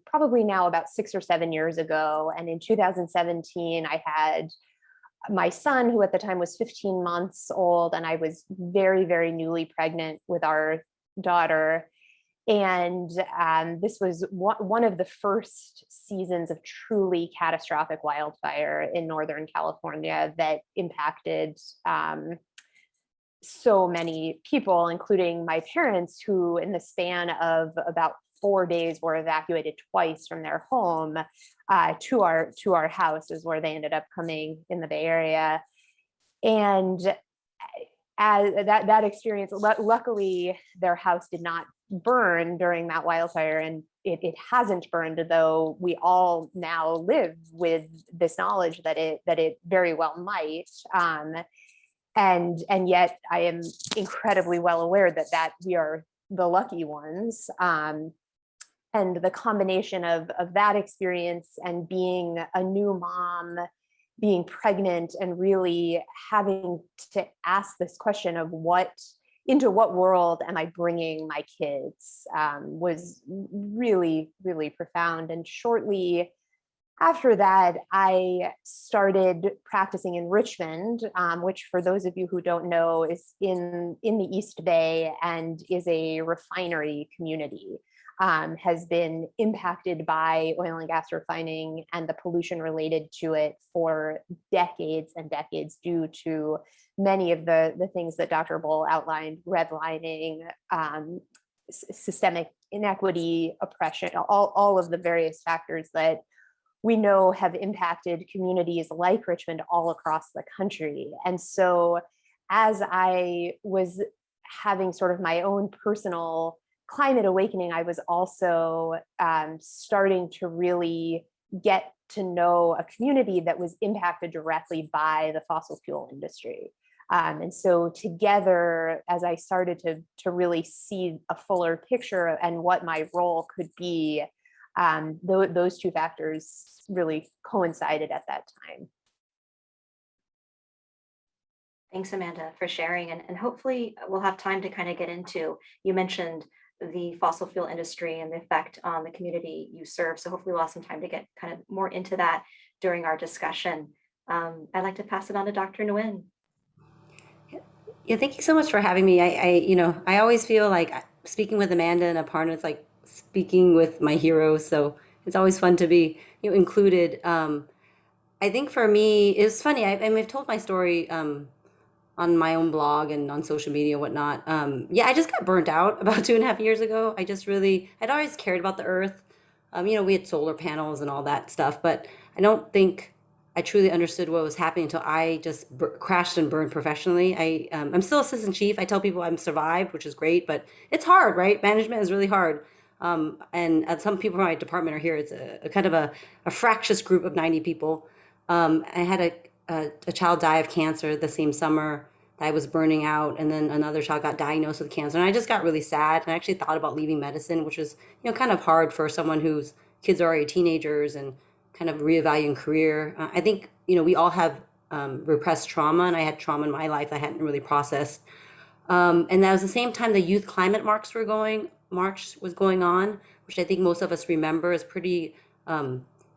probably now about 6 or 7 years ago. And in 2017, I had my son, who at the time was 15 months old, and I was very, very newly pregnant with our daughter. And this was one of the first seasons of truly catastrophic wildfire in Northern California that impacted so many people, including my parents, who in the span of about 4 days were evacuated twice from their home to our houses, where they ended up coming in the Bay Area. And as that experience, luckily their house did not burn during that wildfire, and it hasn't burned, though we all now live with this knowledge that it very well might. And yet I am incredibly well aware that we are the lucky ones. And the combination of that experience and being a new mom, being pregnant, and really having to ask this question of into what world am I bringing my kids, was really, really profound. And shortly after that, I started practicing in Richmond, which, for those of you who don't know, is in the East Bay and is a refinery community. has been impacted by oil and gas refining and the pollution related to it for decades and decades, due to many of the things that Dr. Bull outlined: redlining, systemic inequity, oppression, all of the various factors that we know have impacted communities like Richmond all across the country. And so as I was having sort of my own personal climate awakening, I was also starting to really get to know a community that was impacted directly by the fossil fuel industry. And so together, as I started to really see a fuller picture and what my role could be, those two factors really coincided at that time. Thanks, Amanda, for sharing. And hopefully we'll have time to kind of get into, you mentioned the fossil fuel industry and the effect on the community you serve. So hopefully we'll have some time to get kind of more into that during our discussion. I'd like to pass it on to Dr. Nguyen. Yeah, thank you so much for having me. I always feel like speaking with Amanda and Aparna is like speaking with my heroes. So it's always fun to be, included. I think for me, it's funny. I've told my story on my own blog and on social media and whatnot. Yeah, I just got burnt out about 2.5 years ago. I'd always cared about the earth. We had solar panels and all that stuff, but I don't think I truly understood what was happening until I just crashed and burned professionally. I'm still assistant chief. I tell people I'm survived, which is great, but it's hard, right? Management is really hard. And some people from my department are here. It's a kind of a fractious group of 90 people. I had a child die of cancer the same summer that I was burning out, and then another child got diagnosed with cancer, and I just got really sad. And I actually thought about leaving medicine, which was kind of hard for someone whose kids are already teenagers and kind of reevaluating career. I think we all have repressed trauma, and I had trauma in my life I hadn't really processed. And that was the same time the youth climate march was going on, which I think most of us remember is pretty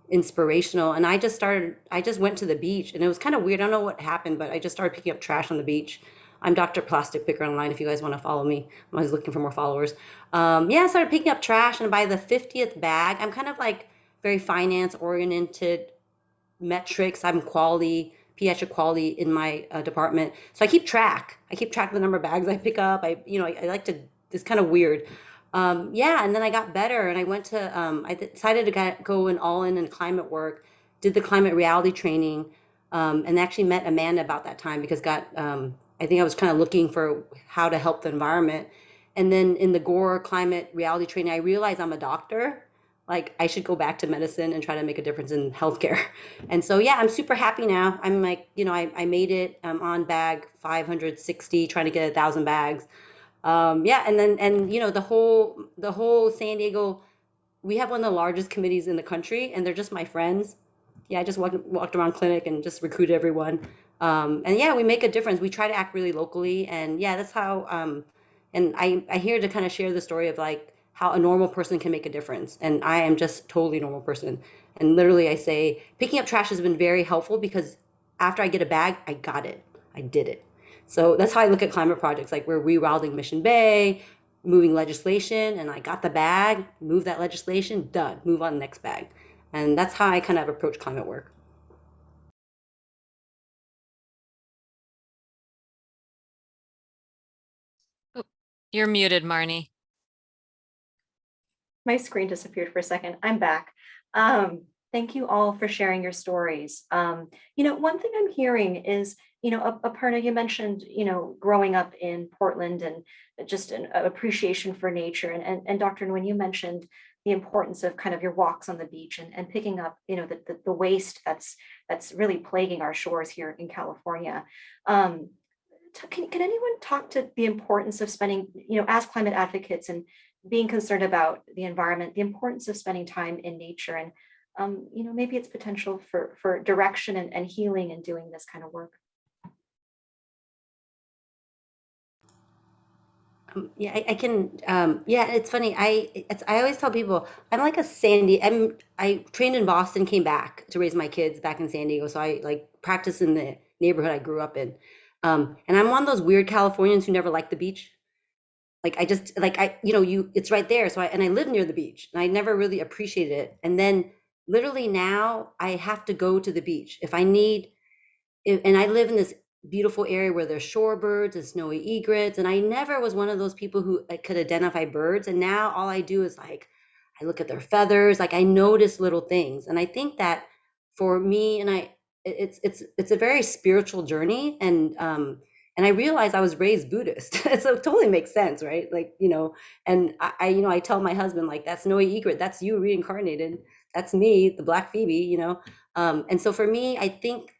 inspirational. And I just went to the beach, and it was kind of weird. I don't know what happened, but I just started picking up trash on the beach. I'm Dr. Plastic Picker online if you guys want to follow me. I'm always looking for more followers. Yeah, I started picking up trash, and by the 50th bag, I'm kind of like very finance oriented, metrics. I'm quality, pediatric quality in my department. So I keep track. I keep track of the number of bags I pick up. I like to, it's kind of weird. Yeah, and then I got better, and I went to, I decided to go all in climate work, did the climate reality training, and actually met Amanda about that time because I think I was kind of looking for how to help the environment. And then in the Gore climate reality training, I realized I'm a doctor. Like I should go back to medicine and try to make a difference in healthcare. And so, yeah, I'm super happy now. I'm like, I made it. I'm on bag 560, trying to get 1,000 bags. Yeah, and the whole San Diego, we have one of the largest committees in the country, and they're just my friends. Yeah, I just walked around clinic and just recruited everyone. And yeah, we make a difference. We try to act really locally, and yeah, that's how. And I here to kind of share the story of like how a normal person can make a difference, and I am just totally normal person. And literally, I say picking up trash has been very helpful because after I get a bag, I got it, I did it. So that's how I look at climate projects. Like we're rerouting Mission Bay, moving legislation, and I got the bag, move that legislation, done, move on to the next bag. And that's how I kind of approach climate work. Oh, you're muted, Marnie. My screen disappeared for a second. I'm back. Thank you all for sharing your stories. One thing I'm hearing is, Aparna, you mentioned, growing up in Portland and just an appreciation for nature. And Dr. Nguyen, you mentioned the importance of kind of your walks on the beach and picking up, the waste that's really plaguing our shores here in California. Can anyone talk to the importance of spending, as climate advocates and being concerned about the environment, the importance of spending time in nature and, maybe its potential for direction and healing and doing this kind of work? Yeah, I can. Yeah, it's funny. I always tell people I'm like a Sandy. I trained in Boston, came back to raise my kids back in San Diego. So I like practice in the neighborhood I grew up in. And I'm one of those weird Californians who never liked the beach. like I just like I you know you it's right there. So I live near the beach, and I never really appreciated it. And then literally now I have to go to the beach if I need. And I live in this beautiful area where there's shorebirds and snowy egrets, and I never was one of those people who could identify birds. And now all I do is like I look at their feathers, like I notice little things. And I think that for me, it's a very spiritual journey. And I realized I was raised Buddhist, so it totally makes sense, right? Like, and I tell my husband, like, that's snowy egret, that's you reincarnated, that's me, the Black Phoebe. And so for me, I think,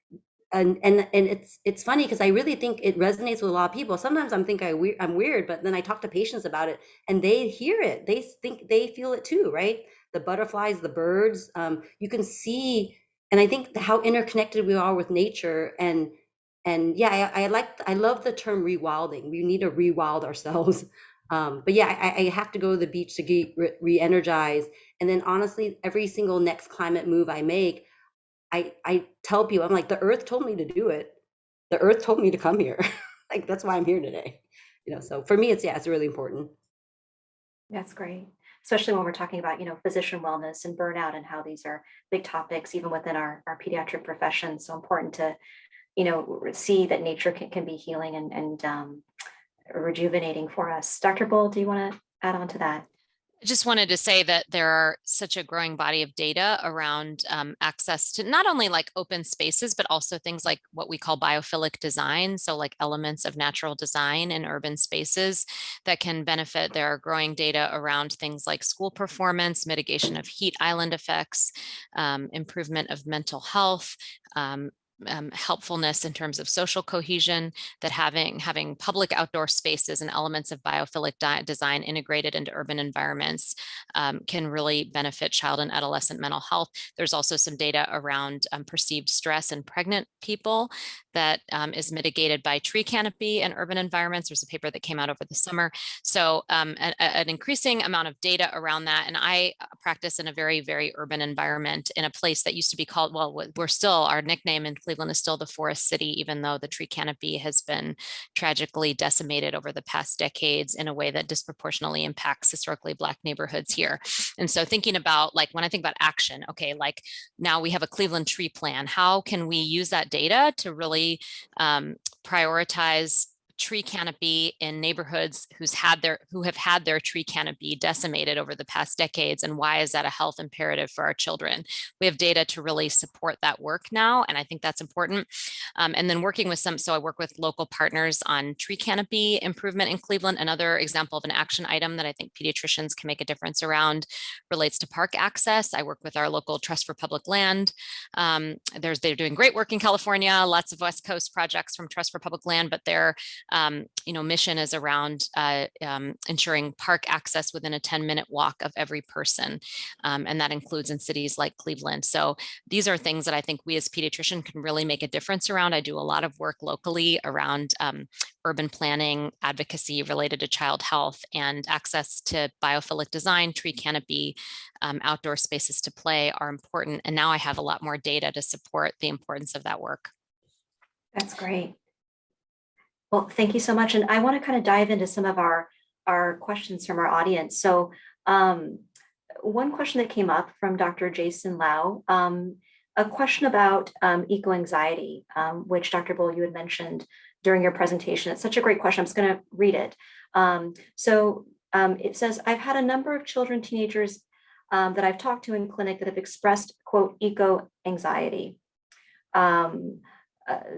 and it's funny because I really think it resonates with a lot of people. Sometimes I'm weird, but then I talk to patients about it, and they hear it. They think they feel it too, right? The butterflies, the birds, you can see, and I think how interconnected we are with nature. And yeah, I love the term rewilding. We need to rewild ourselves. But yeah, I have to go to the beach to get re-energized. And then honestly, every single next climate move I make, I tell people, I'm like, the earth told me to do it. The earth told me to come here. Like, that's why I'm here today. So for me, it's really important. That's great. Especially when we're talking about, physician wellness and burnout and how these are big topics, even within our pediatric profession. So important to, see that nature can be healing and rejuvenating for us. Dr. Bull, do you want to add on to that? I just wanted to say that there are such a growing body of data around access to not only like open spaces, but also things like what we call biophilic design. So like elements of natural design in urban spaces that can benefit. There are growing data around things like school performance, mitigation of heat island effects, improvement of mental health, helpfulness in terms of social cohesion, that having public outdoor spaces and elements of biophilic design integrated into urban environments can really benefit child and adolescent mental health. There's also some data around perceived stress in pregnant people that is mitigated by tree canopy in urban environments. There's a paper that came out over the summer. So an increasing amount of data around that. And I practice in a very, very urban environment in a place that used to be called, well, we're still, our nickname in Cleveland is still the Forest City, even though the tree canopy has been tragically decimated over the past decades in a way that disproportionately impacts historically Black neighborhoods here. And so thinking about, like, when I think about action, okay, like now we have a Cleveland tree plan. How can we use that data to really prioritize tree canopy in neighborhoods who have had their tree canopy decimated over the past decades, and why is that a health imperative for our children? We have data to really support that work now, and I think that's important. And then working with so I work with local partners on tree canopy improvement in Cleveland. Another example of an action item that I think pediatricians can make a difference around relates to park access. I work with our local Trust for Public Land. They're doing great work in California, lots of West Coast projects from Trust for Public Land, but they're mission is around ensuring park access within a 10-minute walk of every person. And that includes in cities like Cleveland. So these are things that I think we as pediatricians can really make a difference around. I do a lot of work locally around urban planning, advocacy related to child health, and access to biophilic design, tree canopy, outdoor spaces to play are important. And now I have a lot more data to support the importance of that work. That's great. Well, thank you so much. And I want to kind of dive into some of our questions from our audience. So one question that came up from Dr. Jason Lau, a question about eco-anxiety, which Dr. Bull, you had mentioned during your presentation. It's such a great question. I'm just going to read it. It says, I've had a number of children, teenagers that I've talked to in clinic that have expressed, quote, eco-anxiety.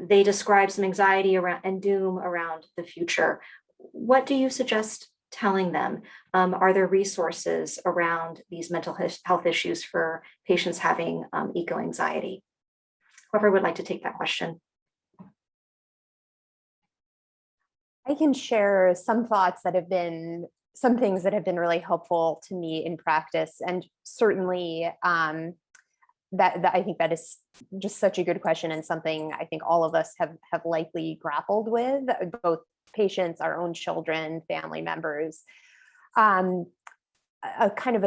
They describe some anxiety around and doom around the future. What do you suggest telling them? Are there resources around these mental health issues for patients having eco-anxiety? Whoever would like to take that question. I can share some thoughts that have been, some things that have been really helpful to me in practice, and certainly that I think that is just such a good question, and something I think all of us have likely grappled with, both patients, our own children, family members. A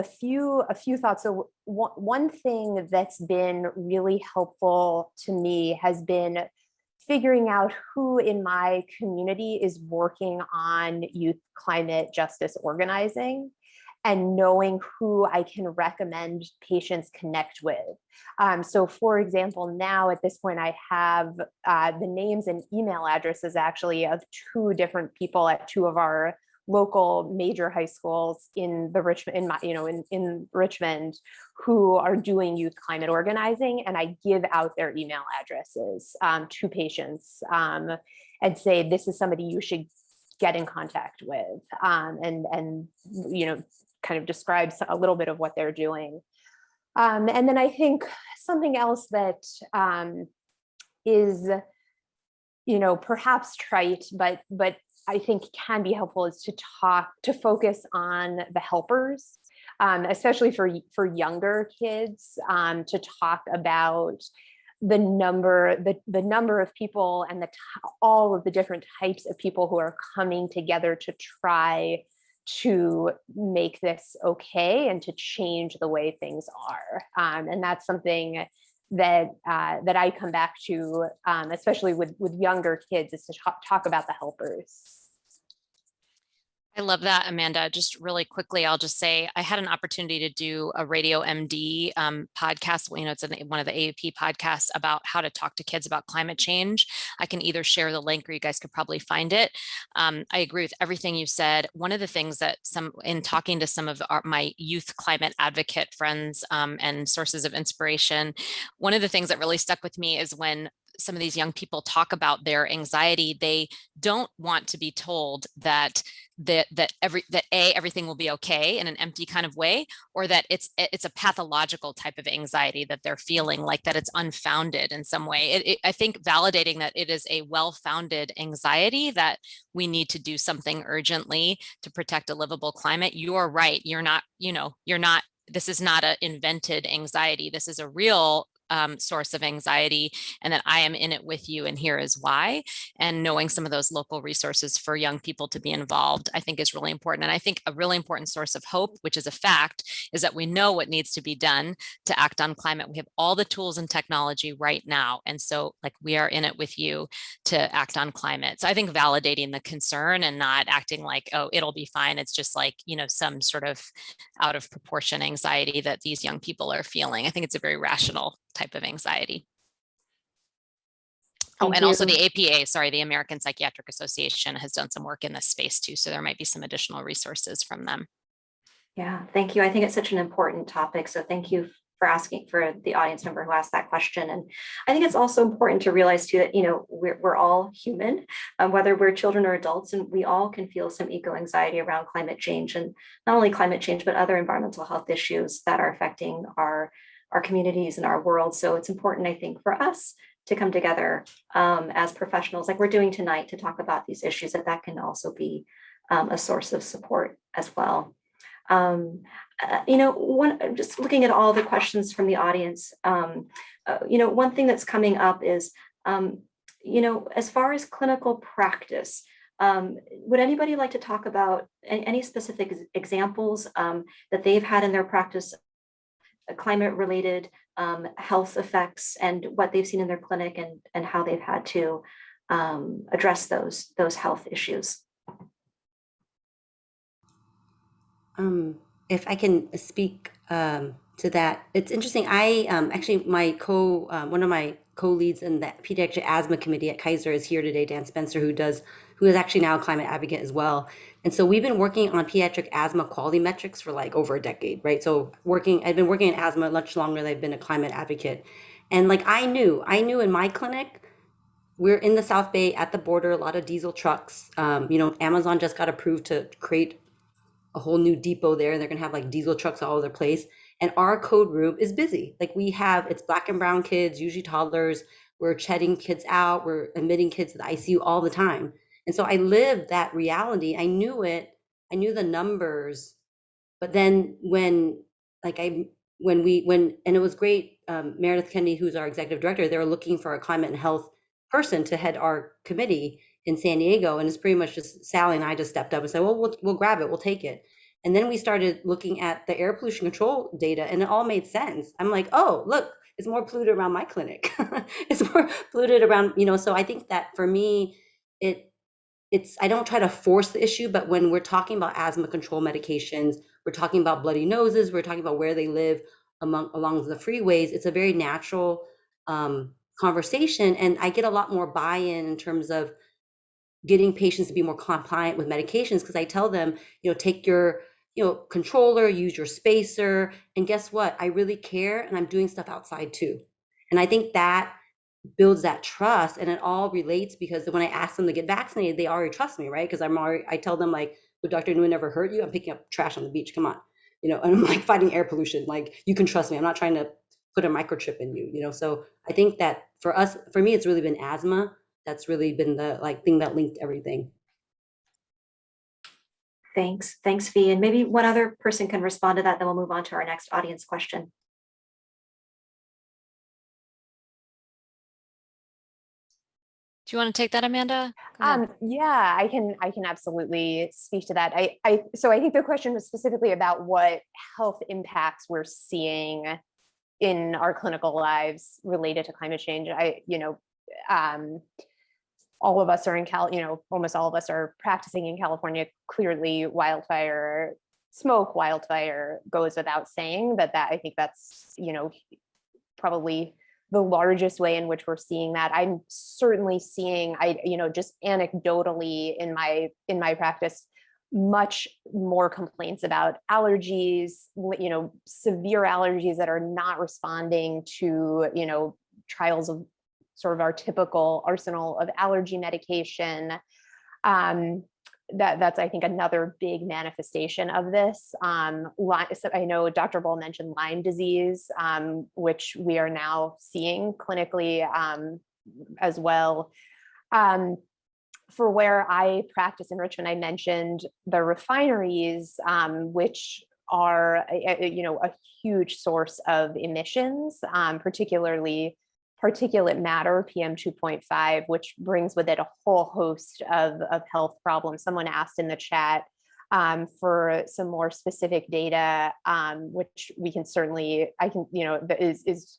few thoughts. So one thing that's been really helpful to me has been figuring out who in my community is working on youth climate justice organizing and knowing who I can recommend patients connect with. So for example, now at this point, I have the names and email addresses actually of 2 different people at 2 of our local major high schools in the Richmond, in Richmond, who are doing youth climate organizing, and I give out their email addresses to patients and say, this is somebody you should get in contact with, and kind of describes a little bit of what they're doing. And then I think something else that is, perhaps trite, but I think can be helpful is to focus on the helpers, especially for younger kids, to talk about the number of people and all of the different types of people who are coming together to try to make this okay and to change the way things are. And that's something that I come back to, especially with younger kids, is to talk about the helpers. I love that, Amanda. Just really quickly, I'll just say I had an opportunity to do a Radio MD podcast. It's one of the AAP podcasts about how to talk to kids about climate change. I can either share the link or you guys could probably find it. I agree with everything you said. One of the things that in talking to some of my youth climate advocate friends and sources of inspiration, one of the things that really stuck with me is when some of these young people talk about their anxiety, they don't want to be told that everything will be okay in an empty kind of way, or that it's a pathological type of anxiety that they're feeling, like that it's unfounded in some way. I think validating that it is a well-founded anxiety, that we need to do something urgently to protect a livable climate. You're right. This is not an invented anxiety. This is a real source of anxiety, and that I am in it with you, and here is why. And knowing some of those local resources for young people to be involved, I think is really important. And I think a really important source of hope, which is a fact, is that we know what needs to be done to act on climate. We have all the tools and technology right now. And so we are in it with you to act on climate. So I think validating the concern and not acting like, oh, it'll be fine. It's just some sort of out of proportion anxiety that these young people are feeling. I think it's a very rational type of anxiety. Also the APA, the American Psychiatric Association, has done some work in this space too. So there might be some additional resources from them. Yeah, thank you. I think it's such an important topic. So thank you for asking, for the audience member who asked that question. And I think it's also important to realize too that, we're all human, whether we're children or adults, and we all can feel some eco anxiety around climate change, and not only climate change, but other environmental health issues that are affecting our communities and our world. So it's important, I think, for us to come together as professionals like we're doing tonight to talk about these issues, that can also be a source of support as well. Just looking at all the questions from the audience, one thing that's coming up is, as far as clinical practice, would anybody like to talk about any specific examples that they've had in their practice, climate-related health effects, and what they've seen in their clinic, and how they've had to address those health issues? If I can speak to that, it's interesting. I actually, one of my co-leads in the pediatric asthma committee at Kaiser is here today, Dan Spencer, who is actually now a climate advocate as well. And so we've been working on pediatric asthma quality metrics for over a decade, right? So I've been working in asthma much longer than I've been a climate advocate. And I knew in my clinic, we're in the South Bay at the border, a lot of diesel trucks. Amazon just got approved to create a whole new depot there, and they're gonna have diesel trucks all over the place. And our code room is busy. It's Black and brown kids, usually toddlers. We're shedding kids out. We're admitting kids to the ICU all the time. And so I lived that reality. I knew it. I knew the numbers. But then and it was great. Meredith Kennedy, who's our executive director, they were looking for a climate and health person to head our committee in San Diego, and it's pretty much just Sally and I just stepped up and said, well, we'll grab it, we'll take it. And then we started looking at the air pollution control data, and it all made sense. I'm like, oh, look, it's more polluted around my clinic. It's more polluted around, so I think that for me, I don't try to force the issue, but when we're talking about asthma control medications, we're talking about bloody noses, we're talking about where they live along the freeways, it's a very natural conversation. And I get a lot more buy-in in terms of getting patients to be more compliant with medications, because I tell them, take your, controller, use your spacer, and guess what? I really care, and I'm doing stuff outside too. And I think that builds that trust, and it all relates, because when I ask them to get vaccinated, they already trust me, right? Because I tell them, like, would Dr. Nguyen ever hurt you? I'm picking up trash on the beach, come on. And I'm like fighting air pollution. Like, you can trust me. I'm not trying to put a microchip in you, So I think that for me, it's really been asthma. That's really been the thing that linked everything. Thanks, Fee. And maybe one other person can respond to that, then we'll move on to our next audience question. Do you want to take that, Amanda? Yeah, I can absolutely speak to that. So I think the question was specifically about what health impacts we're seeing in our clinical lives related to climate change. All of us are in almost all of us are practicing in California. Clearly, wildfire goes without saying. I think that's, probably the largest way in which we're seeing that. I'm certainly seeing, just anecdotally in my practice, much more complaints about allergies, severe allergies that are not responding to, trials of sort of our typical arsenal of allergy medication. That's, I think, another big manifestation of this. So I know Dr. Bull mentioned Lyme disease, which we are now seeing clinically as well. For where I practice in Richmond, I mentioned the refineries, which are a huge source of emissions, particularly particulate matter, PM 2.5, which brings with it a whole host of health problems. Someone asked in the chat for some more specific data, which we can certainly, is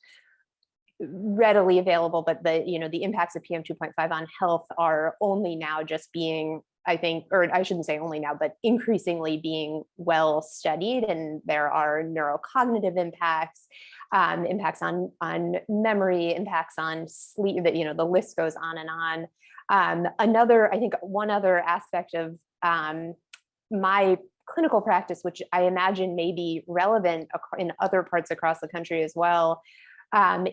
readily available, but the impacts of PM 2.5 on health are only now just being, I think, or I shouldn't say only now, but increasingly being well studied. And there are neurocognitive impacts, impacts on memory, impacts on sleep, that, the list goes on and on. One other aspect of my clinical practice, which I imagine may be relevant in other parts across the country as well,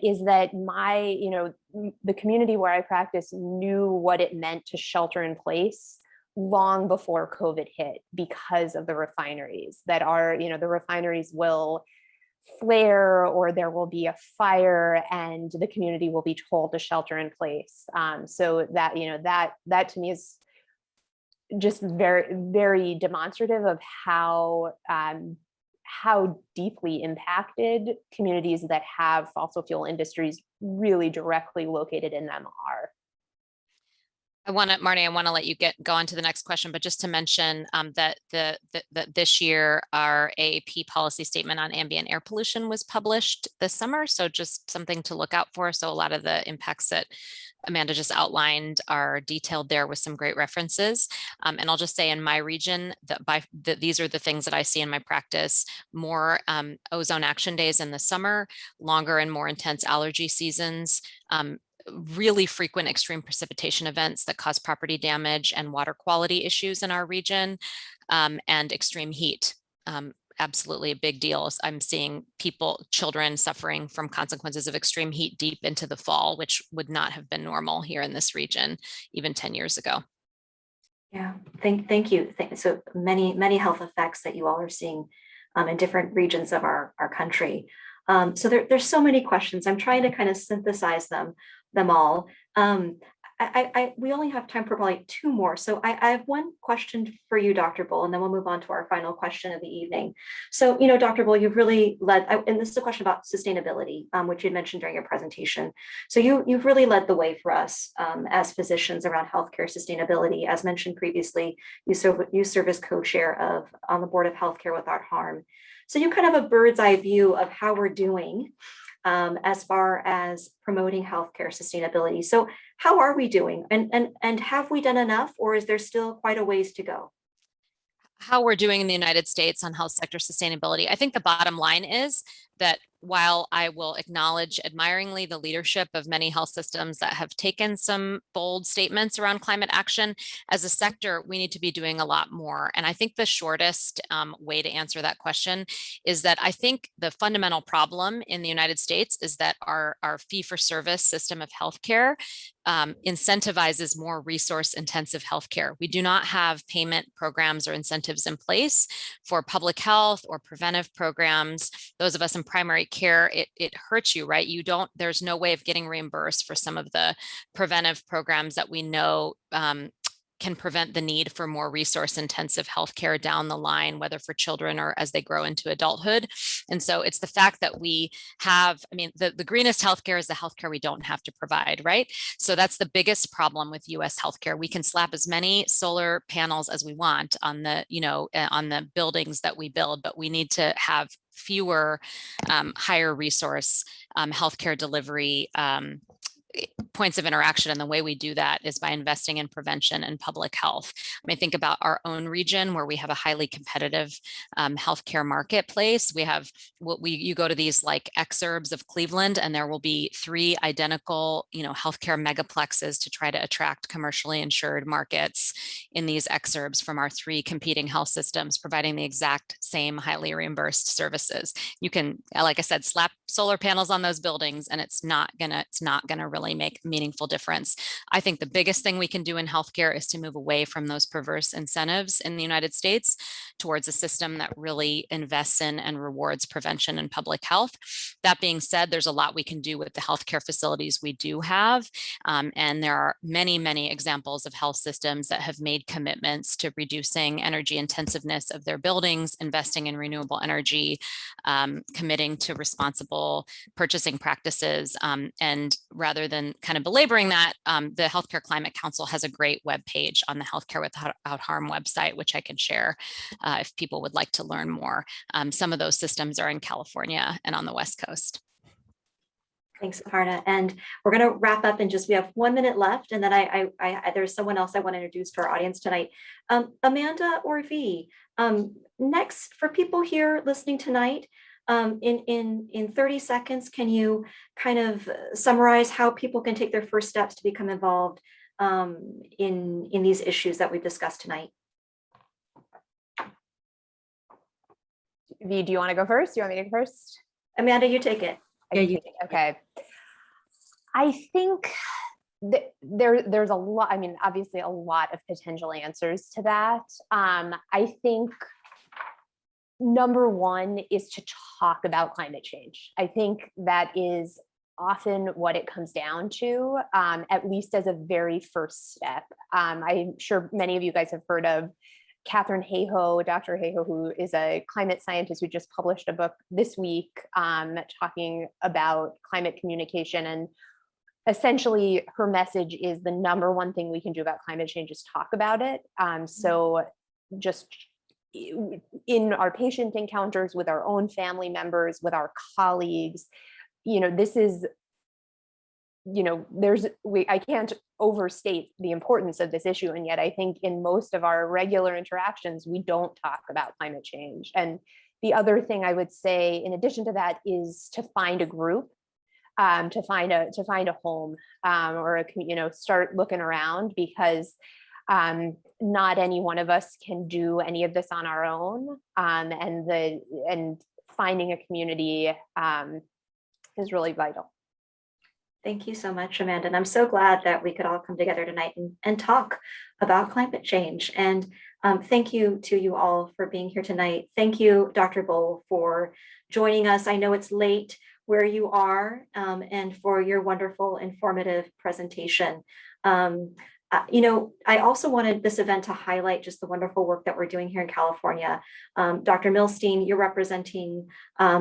is that the community where I practice knew what it meant to shelter in place long before COVID hit, because of the refineries the refineries will flare, or there will be a fire, and the community will be told to shelter in place. So that to me is just very, very demonstrative of how deeply impacted communities that have fossil fuel industries really directly located in them are. Marty, I want to let you go on to the next question, but just to mention that this year our AAP policy statement on ambient air pollution was published this summer. So just something to look out for. So a lot of the impacts that Amanda just outlined are detailed there with some great references. And I'll just say, in my region, these are the things that I see in my practice: more ozone action days in the summer, longer and more intense allergy seasons, really frequent extreme precipitation events that cause property damage and water quality issues in our region, and extreme heat. Absolutely a big deal. I'm seeing children suffering from consequences of extreme heat deep into the fall, which would not have been normal here in this region even 10 years ago. Yeah, thank you. So many health effects that you all are seeing in different regions of our country. So there's so many questions. I'm trying to kind of synthesize them all. We only have time for probably two more. So I have one question for you, Dr. Bull, and then we'll move on to our final question of the evening. So, Dr. Bull, you've really led, and this is a question about sustainability, which you mentioned during your presentation. So you've really led the way for us as physicians around healthcare sustainability. As mentioned previously, you serve as co-chair on the board of Healthcare Without Harm. So you kind of have a bird's eye view of how we're doing as far as promoting healthcare sustainability. So how are we doing? And have we done enough, or is there still quite a ways to go? How we're doing in the United States on health sector sustainability. I think the bottom line is that while I will acknowledge admiringly the leadership of many health systems that have taken some bold statements around climate action, as a sector, we need to be doing a lot more. And I think the shortest way to answer that question is that I think the fundamental problem in the United States is that our fee-for-service system of healthcare incentivizes more resource-intensive healthcare. We do not have payment programs or incentives in place for public health or preventive programs. Those of us in primary care, it hurts you, right? There's no way of getting reimbursed for some of the preventive programs that we know can prevent the need for more resource intensive healthcare down the line, whether for children or as they grow into adulthood. And so it's the fact that we have, I mean, the greenest healthcare is the healthcare we don't have to provide, right? So that's the biggest problem with US healthcare. We can slap as many solar panels as we want on the, on the buildings that we build, but we need to have fewer higher resource healthcare delivery points of interaction. And the way we do that is by investing in prevention and public health. I mean, think about our own region where we have a highly competitive healthcare marketplace. We have you go to these like exurbs of Cleveland, and there will be 3 identical, healthcare megaplexes to try to attract commercially insured markets in these exurbs from our 3 competing health systems, providing the exact same highly reimbursed services. You can, like I said, slap solar panels on those buildings, and it's not gonna really make meaningful difference. I think the biggest thing we can do in healthcare is to move away from those perverse incentives in the United States towards a system that really invests in and rewards prevention and public health. That being said, there's a lot we can do with the healthcare facilities we do have. And there are many, many examples of health systems that have made commitments to reducing energy intensiveness of their buildings, investing in renewable energy, committing to responsible purchasing practices. And rather than kind of belaboring that, the Healthcare Climate Council has a great webpage on the Healthcare Without Harm website, which I can share if people would like to learn more. Some of those systems are in California and on the West Coast. Thanks, Aparna. And we're going to wrap up in we have 1 minute left. And then there's someone else I want to introduce to our audience tonight. Amanda or V, next, for people here listening tonight, in 30 seconds, can you kind of summarize how people can take their first steps to become involved in these issues that we've discussed tonight? V, do you want to go first? Do you want me to go first? Amanda, you take it. Yeah, you. Okay. I think there's a lot, I mean, obviously a lot of potential answers to that. I think number one is to talk about climate change. I think that is often what it comes down to, at least as a very first step. I'm sure many of you guys have heard of Catherine Hayhoe, Dr. Hayhoe, who is a climate scientist who just published a book this week talking about climate communication. And essentially her message is the number one thing we can do about climate change is talk about it. So just in our patient encounters with our own family members, with our colleagues, this is, I can't overstate the importance of this issue. And yet I think in most of our regular interactions, we don't talk about climate change. And the other thing I would say, in addition to that, is to find a group, to find a home, or start looking around, because not any one of us can do any of this on our own. And finding a community is really vital. Thank you so much, Amanda. And I'm so glad that we could all come together tonight and talk about climate change. And thank you to you all for being here tonight. Thank you, Dr. Bull, for joining us. I know it's late where you are, and for your wonderful, informative presentation. I also wanted this event to highlight just the wonderful work that we're doing here in California. Dr. Milstein, you're representing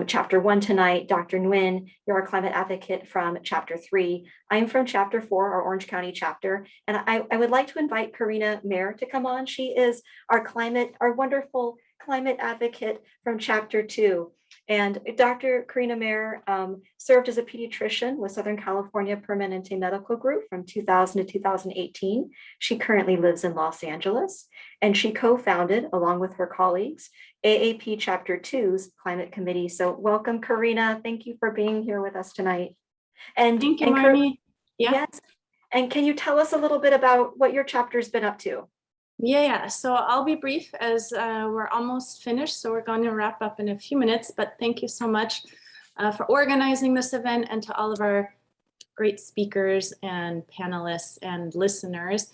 Chapter 1 tonight. Dr. Nguyen, you're a climate advocate from Chapter 3. I'm from Chapter 4, our Orange County chapter. And I would like to invite Karina Mayer to come on. She is our wonderful climate advocate from Chapter 2. And Dr. Karina Mayer served as a pediatrician with Southern California Permanente Medical Group from 2000 to 2018. She currently lives in Los Angeles, and she co-founded, along with her colleagues, AAP Chapter 2's Climate Committee. So welcome, Karina. Thank you for being here with us tonight. And thank you, Marnie. Yeah. Yes. And can you tell us a little bit about what your chapter's been up to? Yeah. So I'll be brief as we're almost finished. So we're going to wrap up in a few minutes, but thank you so much for organizing this event, and to all of our great speakers and panelists and listeners.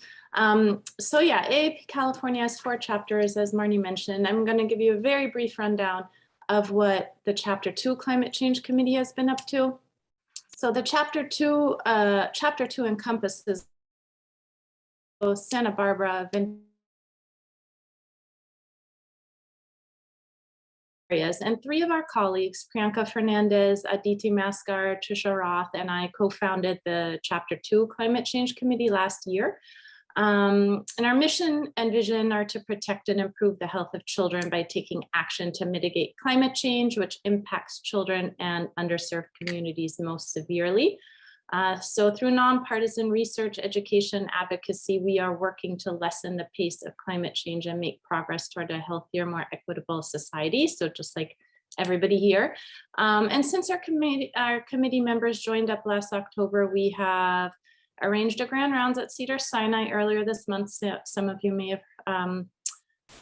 So yeah, AAP California has 4 chapters, as Marnie mentioned. I'm going to give you a very brief rundown of what the Chapter 2 Climate Change Committee has been up to. So the Chapter 2 encompasses both Santa Barbara, areas. And 3 of our colleagues, Priyanka Fernandez, Aditi Maskar, Trisha Roth, and I co-founded the Chapter 2 Climate Change Committee last year. And our mission and vision are to protect and improve the health of children by taking action to mitigate climate change, which impacts children and underserved communities most severely. So through nonpartisan research, education, advocacy, we are working to lessen the pace of climate change and make progress toward a healthier, more equitable society. So just like everybody here. And since our committee members joined up last October, we have arranged a grand rounds at Cedars-Sinai earlier this month. So some of you may have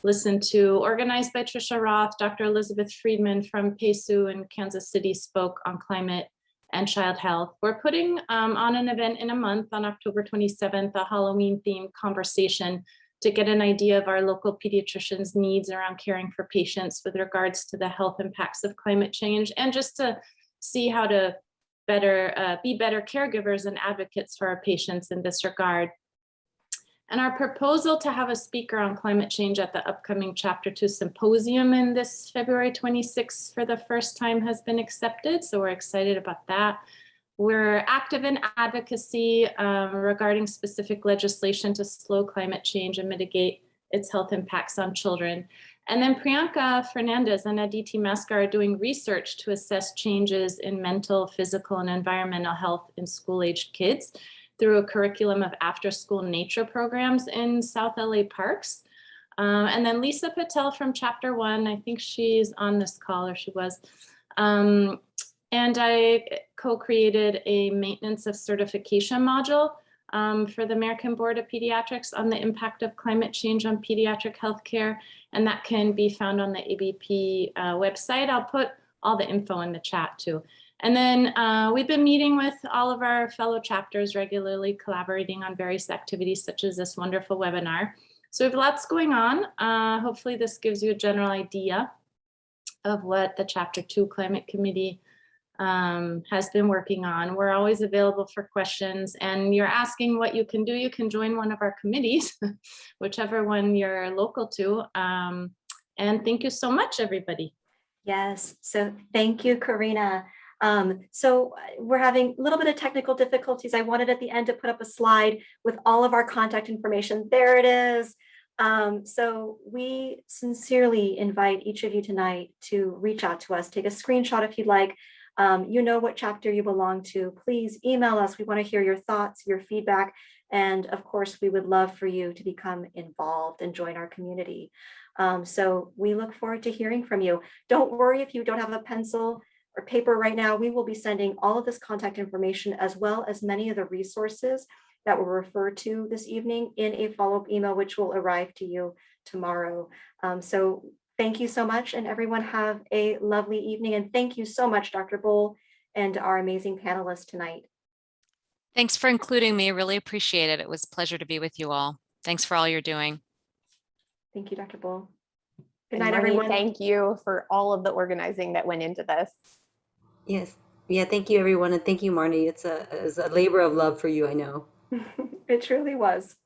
listened to, organized by Trisha Roth. Dr. Elizabeth Friedman from PESU in Kansas City spoke on climate and child health. We're putting on an event in a month on October 27th, a Halloween themed conversation to get an idea of our local pediatricians' needs around caring for patients with regards to the health impacts of climate change, and just to see how to be better caregivers and advocates for our patients in this regard. And our proposal to have a speaker on climate change at the upcoming Chapter 2 symposium in this February 26th for the first time has been accepted. So we're excited about that. We're active in advocacy regarding specific legislation to slow climate change and mitigate its health impacts on children. And then Priyanka Fernandez and Aditi Maskar are doing research to assess changes in mental, physical, and environmental health in school-aged kids through a curriculum of after-school nature programs in South LA parks. And then Lisa Patel from Chapter 1, I think she's on this call, or she was. And I co-created a maintenance of certification module for the American Board of Pediatrics on the impact of climate change on pediatric healthcare. And that can be found on the ABP website. I'll put all the info in the chat too. And then we've been meeting with all of our fellow chapters regularly, collaborating on various activities such as this wonderful webinar. So we have lots going on. Hopefully this gives you a general idea of what the Chapter 2 Climate Committee has been working on. We're always available for questions, and you're asking what you can do. You can join one of our committees, whichever one you're local to. And thank you so much, everybody. Yes, so thank you, Karina. So we're having a little bit of technical difficulties. I wanted at the end to put up a slide with all of our contact information. There it is. So we sincerely invite each of you tonight to reach out to us, take a screenshot if you'd like. You know what chapter you belong to. Please email us. We want to hear your thoughts, your feedback. And of course, we would love for you to become involved and join our community. So we look forward to hearing from you. Don't worry if you don't have a pencil or paper right now. We will be sending all of this contact information as well as many of the resources that were referred to this evening in a follow-up email, which will arrive to you tomorrow. So thank you so much, and everyone have a lovely evening. And thank you so much, Dr. Bull, and our amazing panelists tonight. Thanks for including me. Really appreciate it. It was a pleasure to be with you all. Thanks for all you're doing. Thank you, Dr. Bull. Good And night, Marnie, everyone. thank you for all of the organizing that went into this. Yes. Yeah, thank you, everyone. And thank you, Marnie. It's a labor of love for you, I know. It truly was.